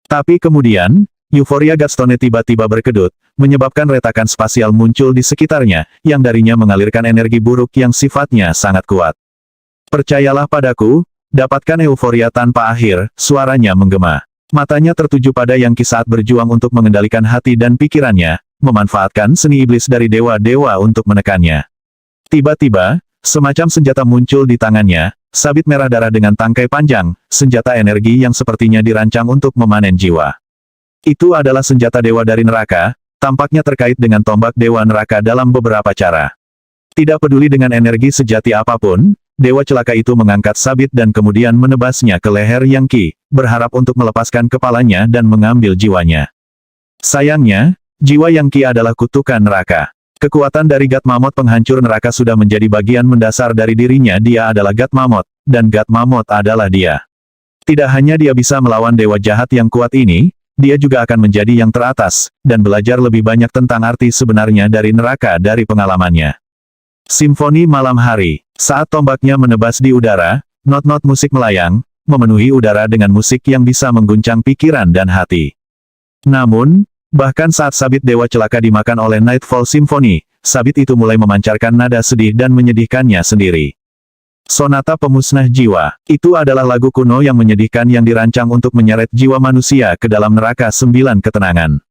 Tapi kemudian, euforia Godstone tiba-tiba berkedut, menyebabkan retakan spasial muncul di sekitarnya, yang darinya mengalirkan energi buruk yang sifatnya sangat kuat. Percayalah padaku, dapatkan euforia tanpa akhir, suaranya menggema. Matanya tertuju pada Yang Qi saat berjuang untuk mengendalikan hati dan pikirannya, memanfaatkan seni iblis dari dewa-dewa untuk menekannya. Tiba-tiba, semacam senjata muncul di tangannya, sabit merah darah dengan tangkai panjang, senjata energi yang sepertinya dirancang untuk memanen jiwa. Itu adalah senjata dewa dari neraka, tampaknya terkait dengan tombak dewa neraka dalam beberapa cara. Tidak peduli dengan energi sejati apapun, dewa celaka itu mengangkat sabit dan kemudian menebasnya ke leher Yang Qi, berharap untuk melepaskan kepalanya dan mengambil jiwanya. Sayangnya, jiwa Yang Qi adalah kutukan neraka. Kekuatan dari God Mammoth penghancur neraka sudah menjadi bagian mendasar dari dirinya. Dia adalah God Mammoth, dan God Mammoth adalah dia. Tidak hanya dia bisa melawan dewa jahat yang kuat ini, dia juga akan menjadi yang teratas, dan belajar lebih banyak tentang arti sebenarnya dari neraka dari pengalamannya. Simfoni malam hari, saat tombaknya menebas di udara, not-not musik melayang, memenuhi udara dengan musik yang bisa mengguncang pikiran dan hati. Namun, Bahkan saat sabit Dewa Celaka dimakan oleh Nightfall Symphony, sabit itu mulai memancarkan nada sedih dan menyedihkannya sendiri. Sonata Pemusnah Jiwa, itu adalah lagu kuno yang menyedihkan yang dirancang untuk menyeret jiwa manusia ke dalam neraka 9 ketenangan.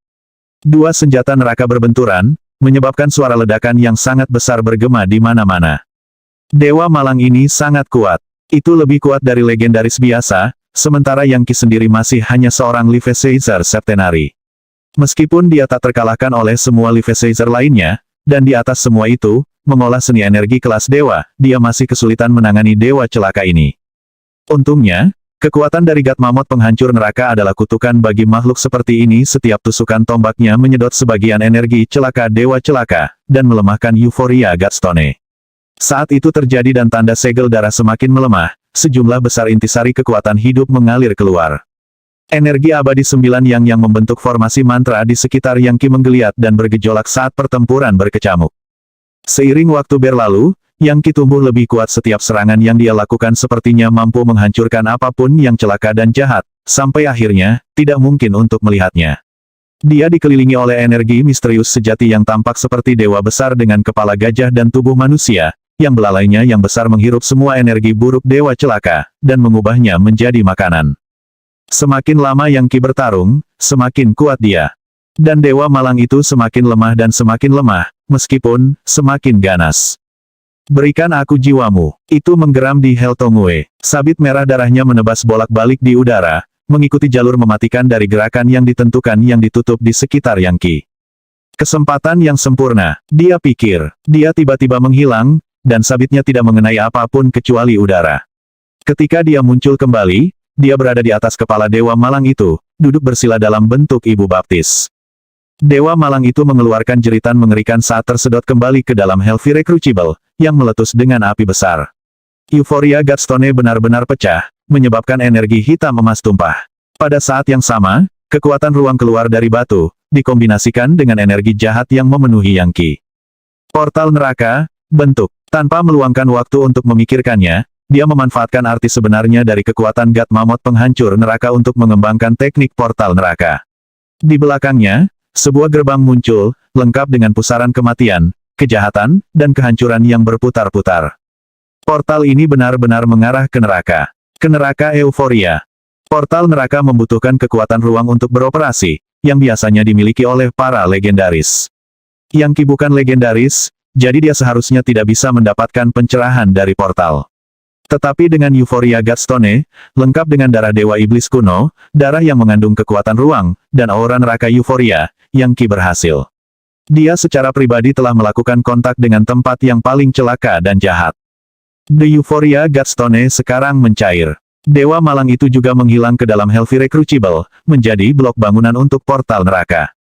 Dua senjata neraka berbenturan, menyebabkan suara ledakan yang sangat besar bergema di mana-mana. Dewa Malang ini sangat kuat. Itu lebih kuat dari legendaris biasa, sementara Yangki sendiri masih hanya seorang Leviathan Septenary. Meskipun dia tak terkalahkan oleh semua Leviathan lainnya, dan di atas semua itu, mengolah seni energi kelas dewa, dia masih kesulitan menangani Dewa Celaka ini. Untungnya, kekuatan dari God Mammoth penghancur neraka adalah kutukan bagi makhluk seperti ini. Setiap tusukan tombaknya menyedot sebagian energi celaka Dewa Celaka, dan melemahkan euforia Godstone. Saat itu terjadi dan tanda segel darah semakin melemah, sejumlah besar intisari kekuatan hidup mengalir keluar. Energi abadi 9 yang membentuk formasi mantra di sekitar Yangki menggeliat dan bergejolak saat pertempuran berkecamuk. Seiring waktu berlalu, Yangki tumbuh lebih kuat. Setiap serangan yang dia lakukan sepertinya mampu menghancurkan apapun yang celaka dan jahat, sampai akhirnya, tidak mungkin untuk melihatnya. Dia dikelilingi oleh energi misterius sejati yang tampak seperti dewa besar dengan kepala gajah dan tubuh manusia, yang belalainya yang besar menghirup semua energi buruk Dewa Celaka, dan mengubahnya menjadi makanan. Semakin lama Yangki bertarung, semakin kuat dia. Dan Dewa Malang itu semakin lemah dan semakin lemah, meskipun semakin ganas. Berikan aku jiwamu, itu menggeram di Heltongwe. Sabit merah darahnya menebas bolak-balik di udara, mengikuti jalur mematikan dari gerakan yang ditentukan yang ditutup di sekitar Yangki. Kesempatan yang sempurna, dia pikir. Dia tiba-tiba menghilang, dan sabitnya tidak mengenai apapun kecuali udara. Ketika dia muncul kembali, dia berada di atas kepala Dewa Malang itu, duduk bersila dalam bentuk ibu baptis. Dewa Malang itu mengeluarkan jeritan mengerikan saat tersedot kembali ke dalam Hellfire Crucible, yang meletus dengan api besar. Euforia Godstone benar-benar pecah, menyebabkan energi hitam emas tumpah. Pada saat yang sama, kekuatan ruang keluar dari batu, dikombinasikan dengan energi jahat yang memenuhi Yangki. Portal neraka, bentuk. Tanpa meluangkan waktu untuk memikirkannya, dia memanfaatkan arti sebenarnya dari kekuatan God Mammoth penghancur neraka untuk mengembangkan teknik portal neraka. Di belakangnya, sebuah gerbang muncul, lengkap dengan pusaran kematian, kejahatan, dan kehancuran yang berputar-putar. Portal ini benar-benar mengarah ke neraka. Ke neraka euforia. Portal neraka membutuhkan kekuatan ruang untuk beroperasi, yang biasanya dimiliki oleh para legendaris. Yangki bukan legendaris, jadi dia seharusnya tidak bisa mendapatkan pencerahan dari portal. Tetapi dengan euforia Godstone, lengkap dengan darah Dewa Iblis kuno, darah yang mengandung kekuatan ruang, dan aura neraka euforia, Yangki berhasil. Dia secara pribadi telah melakukan kontak dengan tempat yang paling celaka dan jahat. The Euphoria Godstone sekarang mencair. Dewa Malang itu juga menghilang ke dalam Hellfire Crucible, menjadi blok bangunan untuk portal neraka.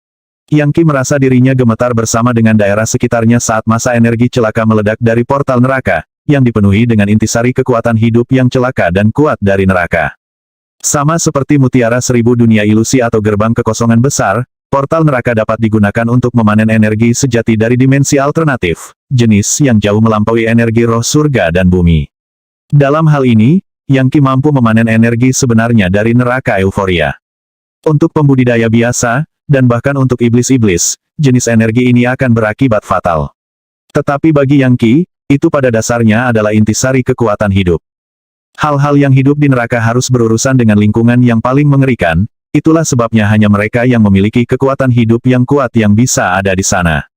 Yangki merasa dirinya gemetar bersama dengan daerah sekitarnya saat masa energi celaka meledak dari portal neraka, yang dipenuhi dengan intisari kekuatan hidup yang celaka dan kuat dari neraka. Sama seperti mutiara 1000 dunia ilusi atau gerbang kekosongan besar, portal neraka dapat digunakan untuk memanen energi sejati dari dimensi alternatif, jenis yang jauh melampaui energi roh surga dan bumi. Dalam hal ini, Yangki mampu memanen energi sebenarnya dari neraka euforia. Untuk pembudidaya biasa, dan bahkan untuk iblis-iblis, jenis energi ini akan berakibat fatal. Tetapi bagi Yangki, itu pada dasarnya adalah intisari kekuatan hidup. Hal-hal yang hidup di neraka harus berurusan dengan lingkungan yang paling mengerikan, itulah sebabnya hanya mereka yang memiliki kekuatan hidup yang kuat yang bisa ada di sana.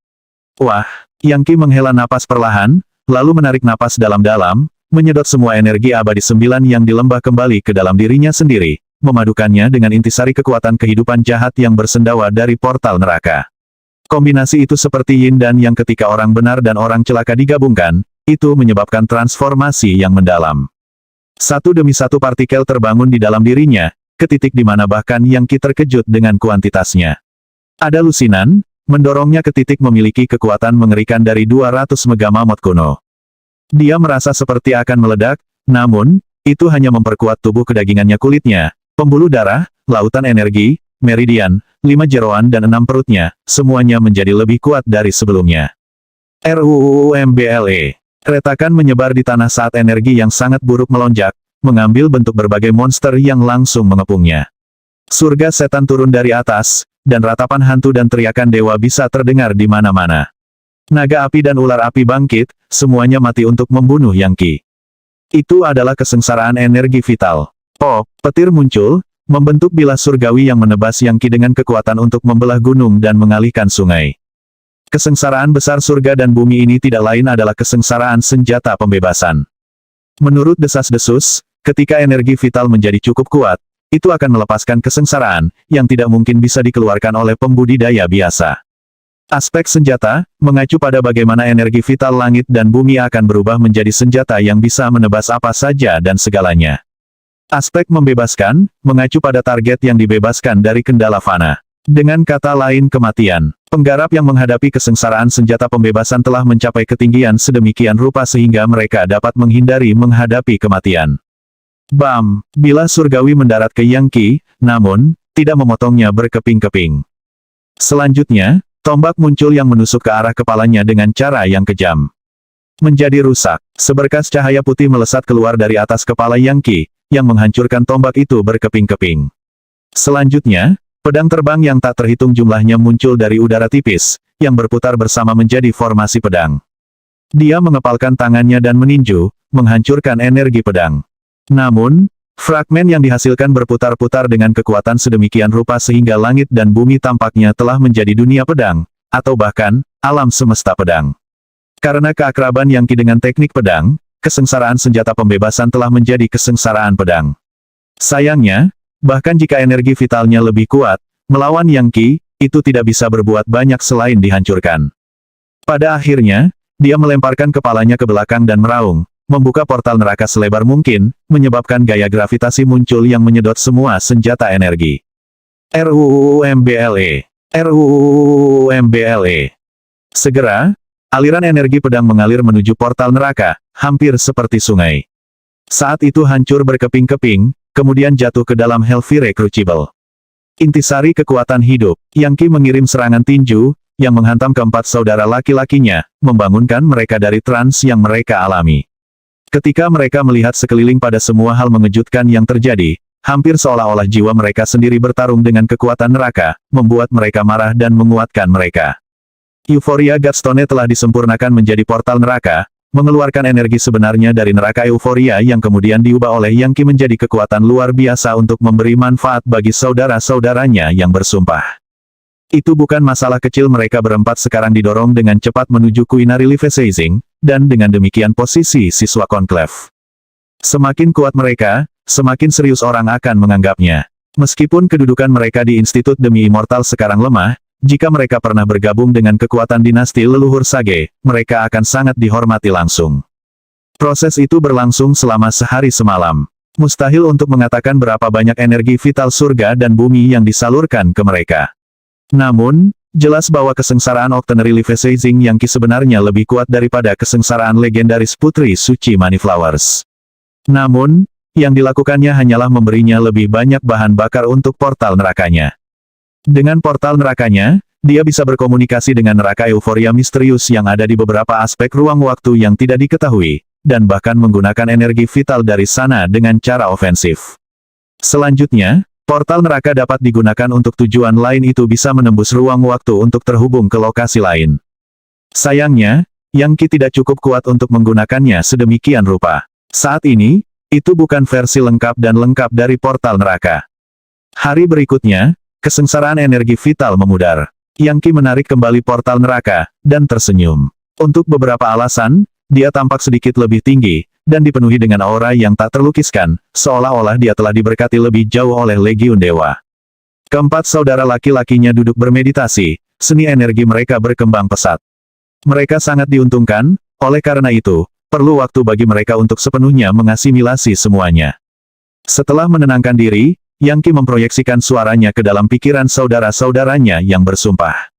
Wah, Yangki menghela napas perlahan, lalu menarik napas dalam-dalam, menyedot semua energi abadi 9 yang dilembah kembali ke dalam dirinya sendiri, memadukannya dengan intisari kekuatan kehidupan jahat yang bersendawa dari portal neraka. Kombinasi itu seperti yin dan yang ketika orang benar dan orang celaka digabungkan, itu menyebabkan transformasi yang mendalam. Satu demi satu partikel terbangun di dalam dirinya, ke titik di mana bahkan Yangki terkejut dengan kuantitasnya. Ada lusinan, mendorongnya ke titik memiliki kekuatan mengerikan dari 200 megamammoth kuno. Dia merasa seperti akan meledak, namun, itu hanya memperkuat tubuh kedagingannya kulitnya, pembuluh darah, lautan energi, meridian, 5 jeroan dan 6 perutnya, semuanya menjadi lebih kuat dari sebelumnya. RUUMBLE. Retakan menyebar di tanah saat energi yang sangat buruk melonjak, mengambil bentuk berbagai monster yang langsung mengepungnya. Surga setan turun dari atas, dan ratapan hantu dan teriakan dewa bisa terdengar di mana-mana. Naga api dan ular api bangkit, semuanya mati untuk membunuh Yang Qi. Itu adalah kesengsaraan energi vital. Pop, petir muncul, membentuk bilah surgawi yang menebas Yang Qi dengan kekuatan untuk membelah gunung dan mengalihkan sungai. Kesengsaraan besar surga dan bumi ini tidak lain adalah kesengsaraan senjata pembebasan. Menurut desas-desus, ketika energi vital menjadi cukup kuat, itu akan melepaskan kesengsaraan, yang tidak mungkin bisa dikeluarkan oleh pembudidaya biasa. Aspek senjata, mengacu pada bagaimana energi vital langit dan bumi akan berubah menjadi senjata yang bisa menebas apa saja dan segalanya. Aspek membebaskan, mengacu pada target yang dibebaskan dari kendala fana. Dengan kata lain kematian. Penggarap yang menghadapi kesengsaraan senjata pembebasan telah mencapai ketinggian sedemikian rupa sehingga mereka dapat menghindari menghadapi kematian. Bam! Bilah surgawi mendarat ke Yang Qi, namun, tidak memotongnya berkeping-keping. Selanjutnya, tombak muncul yang menusuk ke arah kepalanya dengan cara yang kejam. Menjadi rusak, seberkas cahaya putih melesat keluar dari atas kepala Yang Qi, yang menghancurkan tombak itu berkeping-keping. Selanjutnya, pedang terbang yang tak terhitung jumlahnya muncul dari udara tipis, yang berputar bersama menjadi formasi pedang. Dia mengepalkan tangannya dan meninju, menghancurkan energi pedang. Namun, fragmen yang dihasilkan berputar-putar dengan kekuatan sedemikian rupa sehingga langit dan bumi tampaknya telah menjadi dunia pedang, atau bahkan, alam semesta pedang. Karena keakraban Yang Qi dengan teknik pedang, kesengsaraan senjata pembebasan telah menjadi kesengsaraan pedang. Sayangnya, bahkan jika energi vitalnya lebih kuat, melawan Yang Qi, itu tidak bisa berbuat banyak selain dihancurkan. Pada akhirnya, dia melemparkan kepalanya ke belakang dan meraung, membuka portal neraka selebar mungkin, menyebabkan gaya gravitasi muncul yang menyedot semua senjata energi. RUUMBLE. RUUMBLE. Segera, aliran energi pedang mengalir menuju portal neraka, hampir seperti sungai. Saat itu hancur berkeping-keping, kemudian jatuh ke dalam Hellfire Crucible. Intisari kekuatan hidup, Yang Qi mengirim serangan tinju, yang menghantam keempat saudara laki-lakinya, membangunkan mereka dari trans yang mereka alami. Ketika mereka melihat sekeliling pada semua hal mengejutkan yang terjadi, hampir seolah-olah jiwa mereka sendiri bertarung dengan kekuatan neraka, membuat mereka marah dan menguatkan mereka. Euforia Godstone telah disempurnakan menjadi portal neraka, mengeluarkan energi sebenarnya dari neraka euforia yang kemudian diubah oleh Yang Qi menjadi kekuatan luar biasa untuk memberi manfaat bagi saudara-saudaranya yang bersumpah. Itu bukan masalah kecil, mereka berempat sekarang didorong dengan cepat menuju Queenary Levisazing, dan dengan demikian posisi siswa Conclave. Semakin kuat mereka, semakin serius orang akan menganggapnya. Meskipun kedudukan mereka di Institut Demi Immortal sekarang lemah, jika mereka pernah bergabung dengan kekuatan dinasti leluhur Sage, mereka akan sangat dihormati langsung. Proses itu berlangsung selama sehari semalam. Mustahil untuk mengatakan berapa banyak energi vital surga dan bumi yang disalurkan ke mereka. Namun, jelas bahwa kesengsaraan Octonary Levisazing Yang Qi sebenarnya lebih kuat daripada kesengsaraan legendaris Putri Suci Moneyflowers. Namun, yang dilakukannya hanyalah memberinya lebih banyak bahan bakar untuk portal nerakanya. Dengan portal nerakanya, dia bisa berkomunikasi dengan neraka euforia misterius yang ada di beberapa aspek ruang waktu yang tidak diketahui, dan bahkan menggunakan energi vital dari sana dengan cara ofensif. Selanjutnya, portal neraka dapat digunakan untuk tujuan lain, itu bisa menembus ruang waktu untuk terhubung ke lokasi lain. Sayangnya, Yang Qi tidak cukup kuat untuk menggunakannya sedemikian rupa. Saat ini, itu bukan versi lengkap dan lengkap dari portal neraka. Hari berikutnya, kesengsaraan energi vital memudar. Yang Qi menarik kembali portal neraka, dan tersenyum. Untuk beberapa alasan, dia tampak sedikit lebih tinggi, dan dipenuhi dengan aura yang tak terlukiskan, seolah-olah dia telah diberkati lebih jauh oleh Legiun Dewa. Keempat saudara laki-lakinya duduk bermeditasi, seni energi mereka berkembang pesat. Mereka sangat diuntungkan, oleh karena itu, perlu waktu bagi mereka untuk sepenuhnya mengasimilasi semuanya. Setelah menenangkan diri, Yang Qi memproyeksikan suaranya ke dalam pikiran saudara-saudaranya yang bersumpah.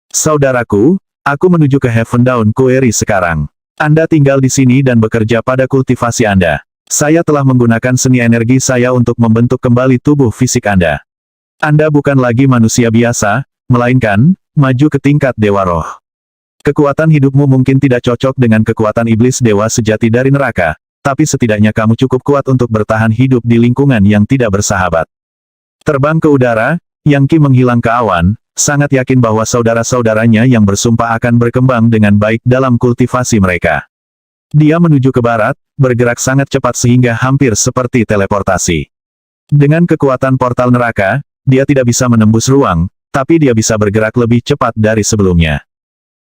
Saudaraku, aku menuju ke Heaven Dawn Quarry sekarang. Anda tinggal di sini dan bekerja pada kultivasi Anda. Saya telah menggunakan seni energi saya untuk membentuk kembali tubuh fisik Anda. Anda bukan lagi manusia biasa, melainkan, maju ke tingkat Dewa Roh. Kekuatan hidupmu mungkin tidak cocok dengan kekuatan iblis dewa sejati dari neraka, tapi setidaknya kamu cukup kuat untuk bertahan hidup di lingkungan yang tidak bersahabat. Terbang ke udara, Yang Qi menghilang ke awan, sangat yakin bahwa saudara-saudaranya yang bersumpah akan berkembang dengan baik dalam kultivasi mereka. Dia menuju ke barat, bergerak sangat cepat sehingga hampir seperti teleportasi. Dengan kekuatan portal neraka, dia tidak bisa menembus ruang, tapi dia bisa bergerak lebih cepat dari sebelumnya.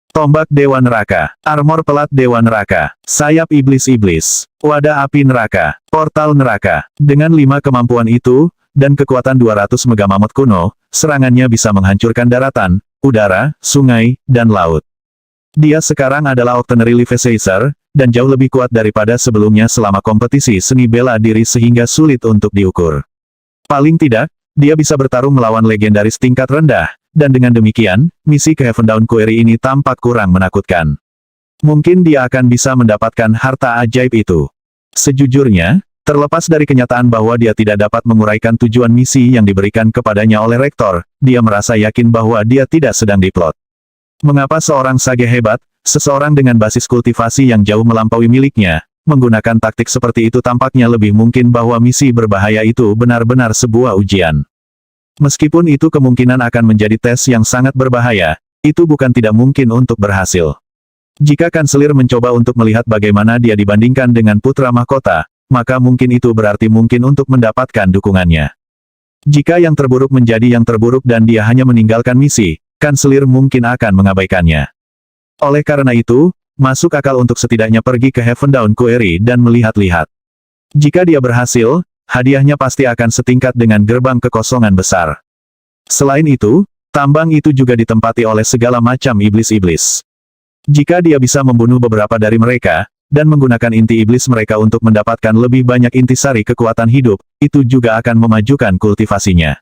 Tombak Dewa Neraka, armor pelat Dewa Neraka, sayap iblis-iblis, wadah api neraka, portal neraka. Dengan 5 kemampuan itu, dan kekuatan 200 megamamot kuno, serangannya bisa menghancurkan daratan, udara, sungai, dan laut. Dia sekarang adalah Octonary Leviathan, dan jauh lebih kuat daripada sebelumnya selama kompetisi seni bela diri sehingga sulit untuk diukur. Paling tidak, dia bisa bertarung melawan legendaris tingkat rendah, dan dengan demikian, misi ke Heaven Dawn Quarry ini tampak kurang menakutkan. Mungkin dia akan bisa mendapatkan harta ajaib itu. Sejujurnya, terlepas dari kenyataan bahwa dia tidak dapat menguraikan tujuan misi yang diberikan kepadanya oleh Rektor, dia merasa yakin bahwa dia tidak sedang diplot. Mengapa seorang sage hebat, seseorang dengan basis kultivasi yang jauh melampaui miliknya, menggunakan taktik seperti itu tampaknya lebih mungkin bahwa misi berbahaya itu benar-benar sebuah ujian. Meskipun itu kemungkinan akan menjadi tes yang sangat berbahaya, itu bukan tidak mungkin untuk berhasil. Jika kanselir mencoba untuk melihat bagaimana dia dibandingkan dengan putra mahkota, maka mungkin itu berarti mungkin untuk mendapatkan dukungannya. Jika yang terburuk menjadi yang terburuk dan dia hanya meninggalkan misi, kanselir mungkin akan mengabaikannya. Oleh karena itu, masuk akal untuk setidaknya pergi ke Heaven Dawn Quarry dan melihat-lihat. Jika dia berhasil, hadiahnya pasti akan setingkat dengan gerbang kekosongan besar. Selain itu, tambang itu juga ditempati oleh segala macam iblis-iblis. Jika dia bisa membunuh beberapa dari mereka, dan menggunakan inti iblis mereka untuk mendapatkan lebih banyak intisari kekuatan hidup, itu juga akan memajukan kultivasinya.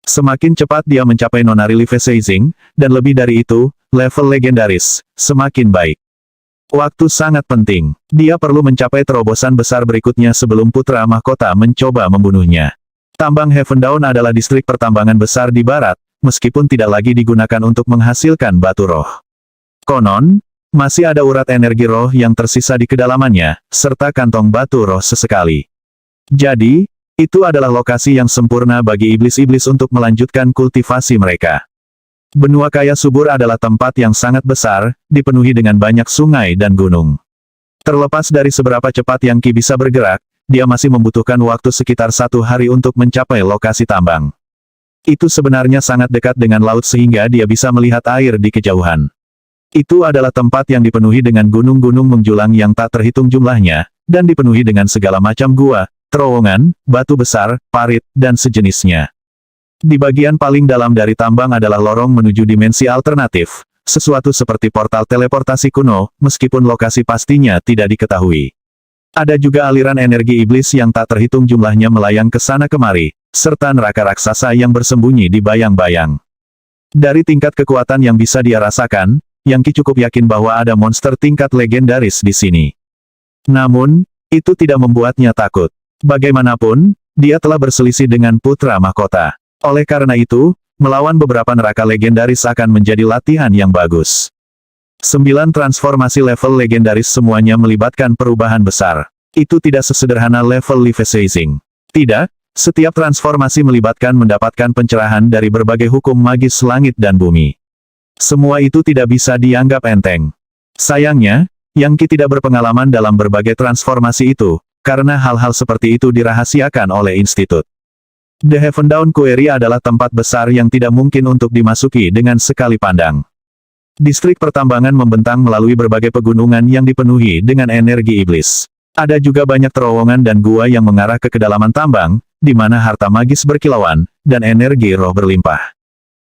Semakin cepat dia mencapai Nonary Leviathan, dan lebih dari itu, level legendaris, semakin baik. Waktu sangat penting. Dia perlu mencapai terobosan besar berikutnya sebelum putra mahkota mencoba membunuhnya. Tambang Heaven Dawn adalah distrik pertambangan besar di barat, meskipun tidak lagi digunakan untuk menghasilkan batu roh. Konon, masih ada urat energi roh yang tersisa di kedalamannya, serta kantong batu roh sesekali. Jadi, itu adalah lokasi yang sempurna bagi iblis-iblis untuk melanjutkan kultivasi mereka. Benua kaya subur adalah tempat yang sangat besar, dipenuhi dengan banyak sungai dan gunung. Terlepas dari seberapa cepat Yang Qi bisa bergerak, dia masih membutuhkan waktu sekitar 1 hari untuk mencapai lokasi tambang. Itu sebenarnya sangat dekat dengan laut sehingga dia bisa melihat air di kejauhan. Itu adalah tempat yang dipenuhi dengan gunung-gunung menjulang yang tak terhitung jumlahnya, dan dipenuhi dengan segala macam gua, terowongan, batu besar, parit, dan sejenisnya. Di bagian paling dalam dari tambang adalah lorong menuju dimensi alternatif, sesuatu seperti portal teleportasi kuno, meskipun lokasi pastinya tidak diketahui. Ada juga aliran energi iblis yang tak terhitung jumlahnya melayang ke sana kemari, serta neraka raksasa yang bersembunyi di bayang-bayang. Dari tingkat kekuatan yang bisa dia rasakan, Yang Qi cukup yakin bahwa ada monster tingkat legendaris di sini. Namun, itu tidak membuatnya takut. Bagaimanapun, dia telah berselisih dengan putra mahkota. Oleh karena itu, melawan beberapa neraka legendaris akan menjadi latihan yang bagus. 9 transformasi level legendaris semuanya melibatkan perubahan besar. Itu tidak sesederhana level Leviathan. Tidak, setiap transformasi melibatkan mendapatkan pencerahan dari berbagai hukum magis langit dan bumi. Semua itu tidak bisa dianggap enteng. Sayangnya, Yang Qi tidak berpengalaman dalam berbagai transformasi itu, karena hal-hal seperti itu dirahasiakan oleh institut. The Heaven Dawn Quarry adalah tempat besar yang tidak mungkin untuk dimasuki dengan sekali pandang. Distrik pertambangan membentang melalui berbagai pegunungan yang dipenuhi dengan energi iblis. Ada juga banyak terowongan dan gua yang mengarah ke kedalaman tambang, di mana harta magis berkilauan, dan energi roh berlimpah.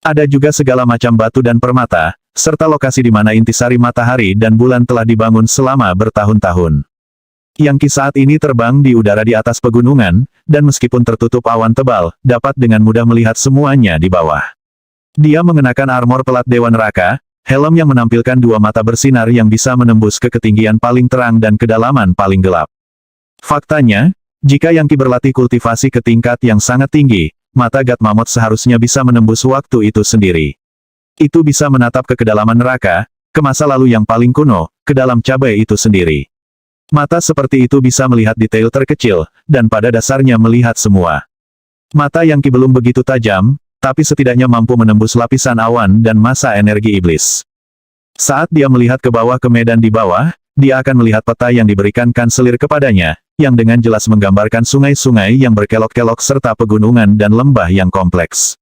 Ada juga segala macam batu dan permata, serta lokasi di mana intisari matahari dan bulan telah dibangun selama bertahun-tahun. Yang Qi saat ini terbang di udara di atas pegunungan, dan meskipun tertutup awan tebal, dapat dengan mudah melihat semuanya di bawah. Dia mengenakan armor pelat Dewa Neraka, helm yang menampilkan 2 mata bersinar yang bisa menembus ke ketinggian paling terang dan kedalaman paling gelap. Faktanya, jika Yang Qi berlatih kultivasi ke tingkat yang sangat tinggi, mata Gat Mammoth seharusnya bisa menembus waktu itu sendiri. Itu bisa menatap ke kedalaman neraka, ke masa lalu yang paling kuno, ke dalam cabai itu sendiri. Mata seperti itu bisa melihat detail terkecil, dan pada dasarnya melihat semua. Mata Yang Qi belum begitu tajam, tapi setidaknya mampu menembus lapisan awan dan massa energi iblis. Saat dia melihat ke bawah ke medan di bawah, dia akan melihat peta yang diberikan kanselir kepadanya, yang dengan jelas menggambarkan sungai-sungai yang berkelok-kelok serta pegunungan dan lembah yang kompleks.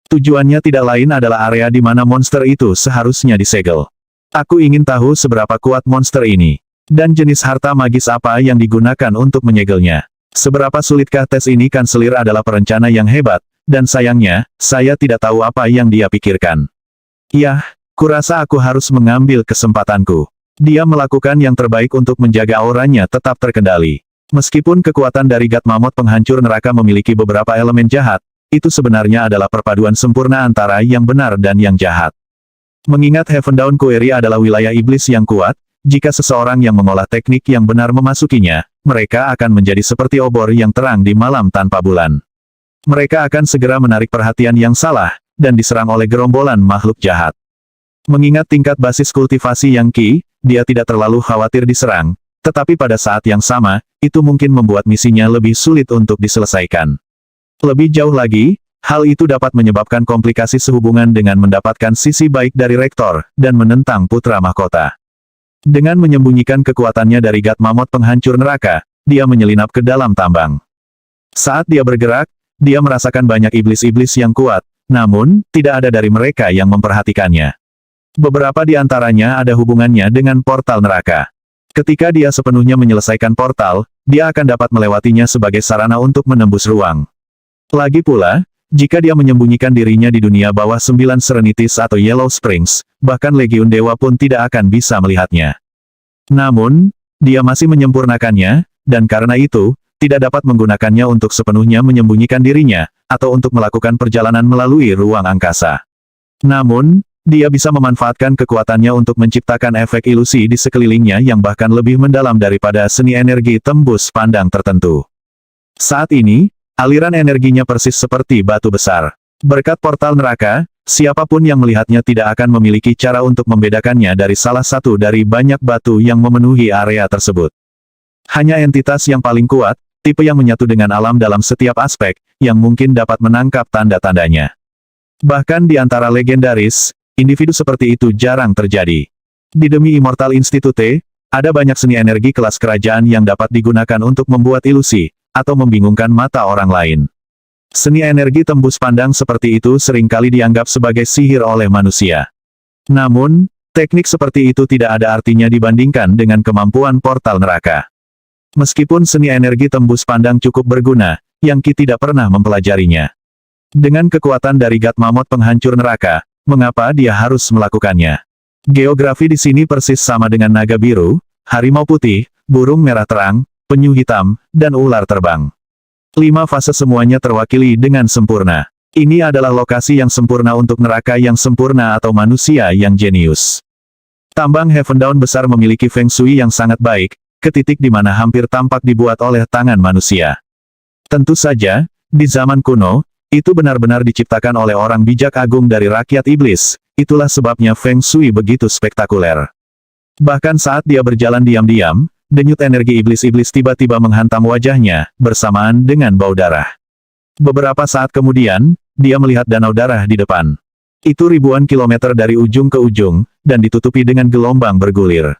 Tujuannya tidak lain adalah area di mana monster itu seharusnya disegel. Aku ingin tahu seberapa kuat monster ini, dan jenis harta magis apa yang digunakan untuk menyegelnya. Seberapa sulitkah tes ini? Kanselir adalah perencana yang hebat, dan sayangnya, saya tidak tahu apa yang dia pikirkan. Yah, kurasa aku harus mengambil kesempatanku. Dia melakukan yang terbaik untuk menjaga auranya tetap terkendali. Meskipun kekuatan dari God Mammoth penghancur neraka memiliki beberapa elemen jahat, itu sebenarnya adalah perpaduan sempurna antara yang benar dan yang jahat. Mengingat Heaven Dawn Quarry adalah wilayah iblis yang kuat, jika seseorang yang mengolah teknik yang benar memasukinya, mereka akan menjadi seperti obor yang terang di malam tanpa bulan. Mereka akan segera menarik perhatian yang salah, dan diserang oleh gerombolan makhluk jahat. Mengingat tingkat basis kultivasi yang Qi, dia tidak terlalu khawatir diserang, tetapi pada saat yang sama, itu mungkin membuat misinya lebih sulit untuk diselesaikan. Lebih jauh lagi, hal itu dapat menyebabkan komplikasi sehubungan dengan mendapatkan sisi baik dari rektor, dan menentang putra mahkota. Dengan menyembunyikan kekuatannya dari God Mammoth penghancur neraka, dia menyelinap ke dalam tambang. Saat dia bergerak, dia merasakan banyak iblis-iblis yang kuat, namun, tidak ada dari mereka yang memperhatikannya. Beberapa di antaranya ada hubungannya dengan portal neraka. Ketika dia sepenuhnya menyelesaikan portal, dia akan dapat melewatinya sebagai sarana untuk menembus ruang. Lagi pula, jika dia menyembunyikan dirinya di dunia bawah 9 Serenities atau Yellow Springs, bahkan Legiun Dewa pun tidak akan bisa melihatnya. Namun, dia masih menyempurnakannya, dan karena itu, tidak dapat menggunakannya untuk sepenuhnya menyembunyikan dirinya, atau untuk melakukan perjalanan melalui ruang angkasa. Namun, dia bisa memanfaatkan kekuatannya untuk menciptakan efek ilusi di sekelilingnya yang bahkan lebih mendalam daripada seni energi tembus pandang tertentu. Saat ini, aliran energinya persis seperti batu besar. Berkat portal neraka, siapapun yang melihatnya tidak akan memiliki cara untuk membedakannya dari salah satu dari banyak batu yang memenuhi area tersebut. Hanya entitas yang paling kuat, tipe yang menyatu dengan alam dalam setiap aspek, yang mungkin dapat menangkap tanda-tandanya. Bahkan di antara legendaris, individu seperti itu jarang terjadi. Di Demi Immortal Institute, ada banyak seni energi kelas kerajaan yang dapat digunakan untuk membuat ilusi, atau membingungkan mata orang lain. Seni energi tembus pandang seperti itu seringkali dianggap sebagai sihir oleh manusia. Namun, teknik seperti itu tidak ada artinya dibandingkan dengan kemampuan portal neraka. Meskipun seni energi tembus pandang cukup berguna, Yang Qi tidak pernah mempelajarinya. Dengan kekuatan dari God Mammoth penghancur neraka, mengapa dia harus melakukannya? Geografi di sini persis sama dengan naga biru, harimau putih, burung merah terang, penyu hitam, dan ular terbang. 5 fase semuanya terwakili dengan sempurna. Ini adalah lokasi yang sempurna untuk neraka yang sempurna atau manusia yang jenius. Tambang Heaven Dawn besar memiliki feng shui yang sangat baik, ke titik di mana hampir tampak dibuat oleh tangan manusia. Tentu saja, di zaman kuno, itu benar-benar diciptakan oleh orang bijak agung dari rakyat iblis, itulah sebabnya Feng Shui begitu spektakuler. Bahkan saat dia berjalan diam-diam, denyut energi iblis-iblis tiba-tiba menghantam wajahnya, bersamaan dengan bau darah. Beberapa saat kemudian, dia melihat danau darah di depan. Itu ribuan kilometer dari ujung ke ujung, dan ditutupi dengan gelombang bergulir.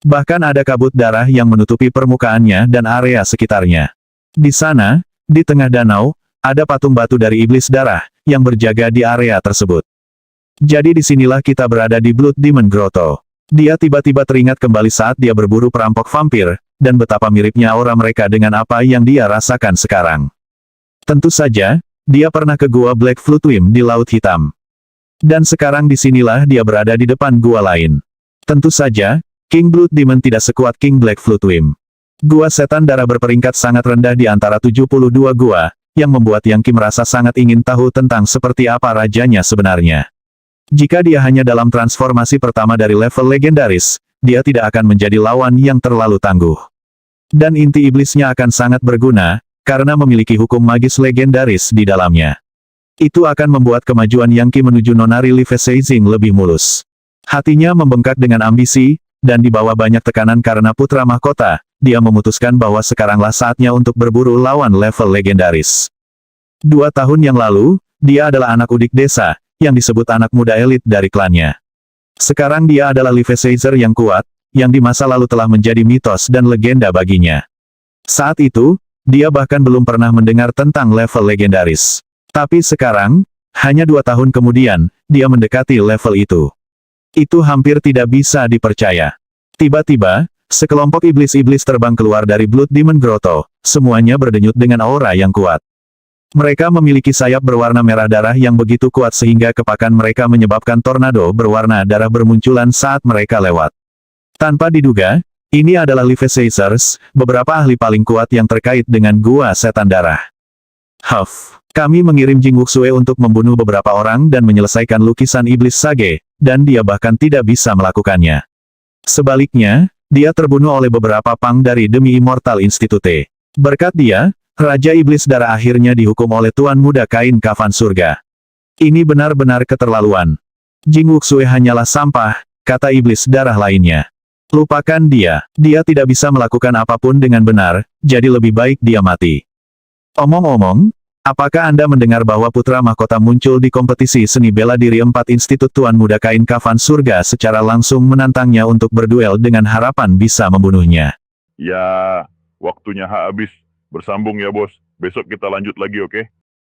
Bahkan ada kabut darah yang menutupi permukaannya dan area sekitarnya. Di sana, di tengah danau, ada patung batu dari iblis darah, yang berjaga di area tersebut. Jadi disinilah kita berada di Blood Demon Grotto. Dia tiba-tiba teringat kembali saat dia berburu perampok vampir, dan betapa miripnya aura mereka dengan apa yang dia rasakan sekarang. Tentu saja, dia pernah ke gua Black Flutwim di Laut Hitam. Dan sekarang disinilah dia berada di depan gua lain. Tentu saja, King Blood Demon tidak sekuat King Black Flutwim. Gua setan darah berperingkat sangat rendah di antara 72 gua, yang membuat Yang Qi merasa sangat ingin tahu tentang seperti apa rajanya sebenarnya. Jika dia hanya dalam transformasi pertama dari level legendaris, dia tidak akan menjadi lawan yang terlalu tangguh. Dan inti iblisnya akan sangat berguna, karena memiliki hukum magis legendaris di dalamnya. Itu akan membuat kemajuan Yang Qi menuju Nonari Leviseizing lebih mulus. Hatinya membengkak dengan ambisi, dan di bawah banyak tekanan karena putra mahkota, dia memutuskan bahwa sekaranglah saatnya untuk berburu lawan level legendaris. 2 tahun yang lalu, dia adalah anak udik desa, yang disebut anak muda elit dari klannya. Sekarang dia adalah Levi Caesar yang kuat, yang di masa lalu telah menjadi mitos dan legenda baginya. Saat itu, dia bahkan belum pernah mendengar tentang level legendaris. Tapi sekarang, hanya 2 tahun kemudian, dia mendekati level itu. Itu hampir tidak bisa dipercaya. Tiba-tiba, sekelompok iblis-iblis terbang keluar dari Blood Demon Grotto, semuanya berdenyut dengan aura yang kuat. Mereka memiliki sayap berwarna merah darah yang begitu kuat sehingga kepakan mereka menyebabkan tornado berwarna darah bermunculan saat mereka lewat. Tanpa diduga, ini adalah Levi Caesars, beberapa ahli paling kuat yang terkait dengan Gua Setan Darah. Huff, kami mengirim Jing Wuxue untuk membunuh beberapa orang dan menyelesaikan lukisan iblis Sage, dan dia bahkan tidak bisa melakukannya. Sebaliknya, dia terbunuh oleh beberapa pang dari Demi Immortal Institute. Berkat dia, Raja Iblis Darah akhirnya dihukum oleh Tuan Muda Kain Kafan Surga. Ini benar-benar keterlaluan. Jing Wuxue hanyalah sampah, kata Iblis Darah lainnya. Lupakan dia tidak bisa melakukan apapun dengan benar, jadi lebih baik dia mati. Omong-omong, apakah Anda mendengar bahwa putra mahkota muncul di kompetisi seni bela diri 4 Institut Tuan Muda Kain Kafan Surga secara langsung menantangnya untuk berduel dengan harapan bisa membunuhnya? Ya, waktunya habis. Bersambung ya bos. Besok kita lanjut lagi, oke?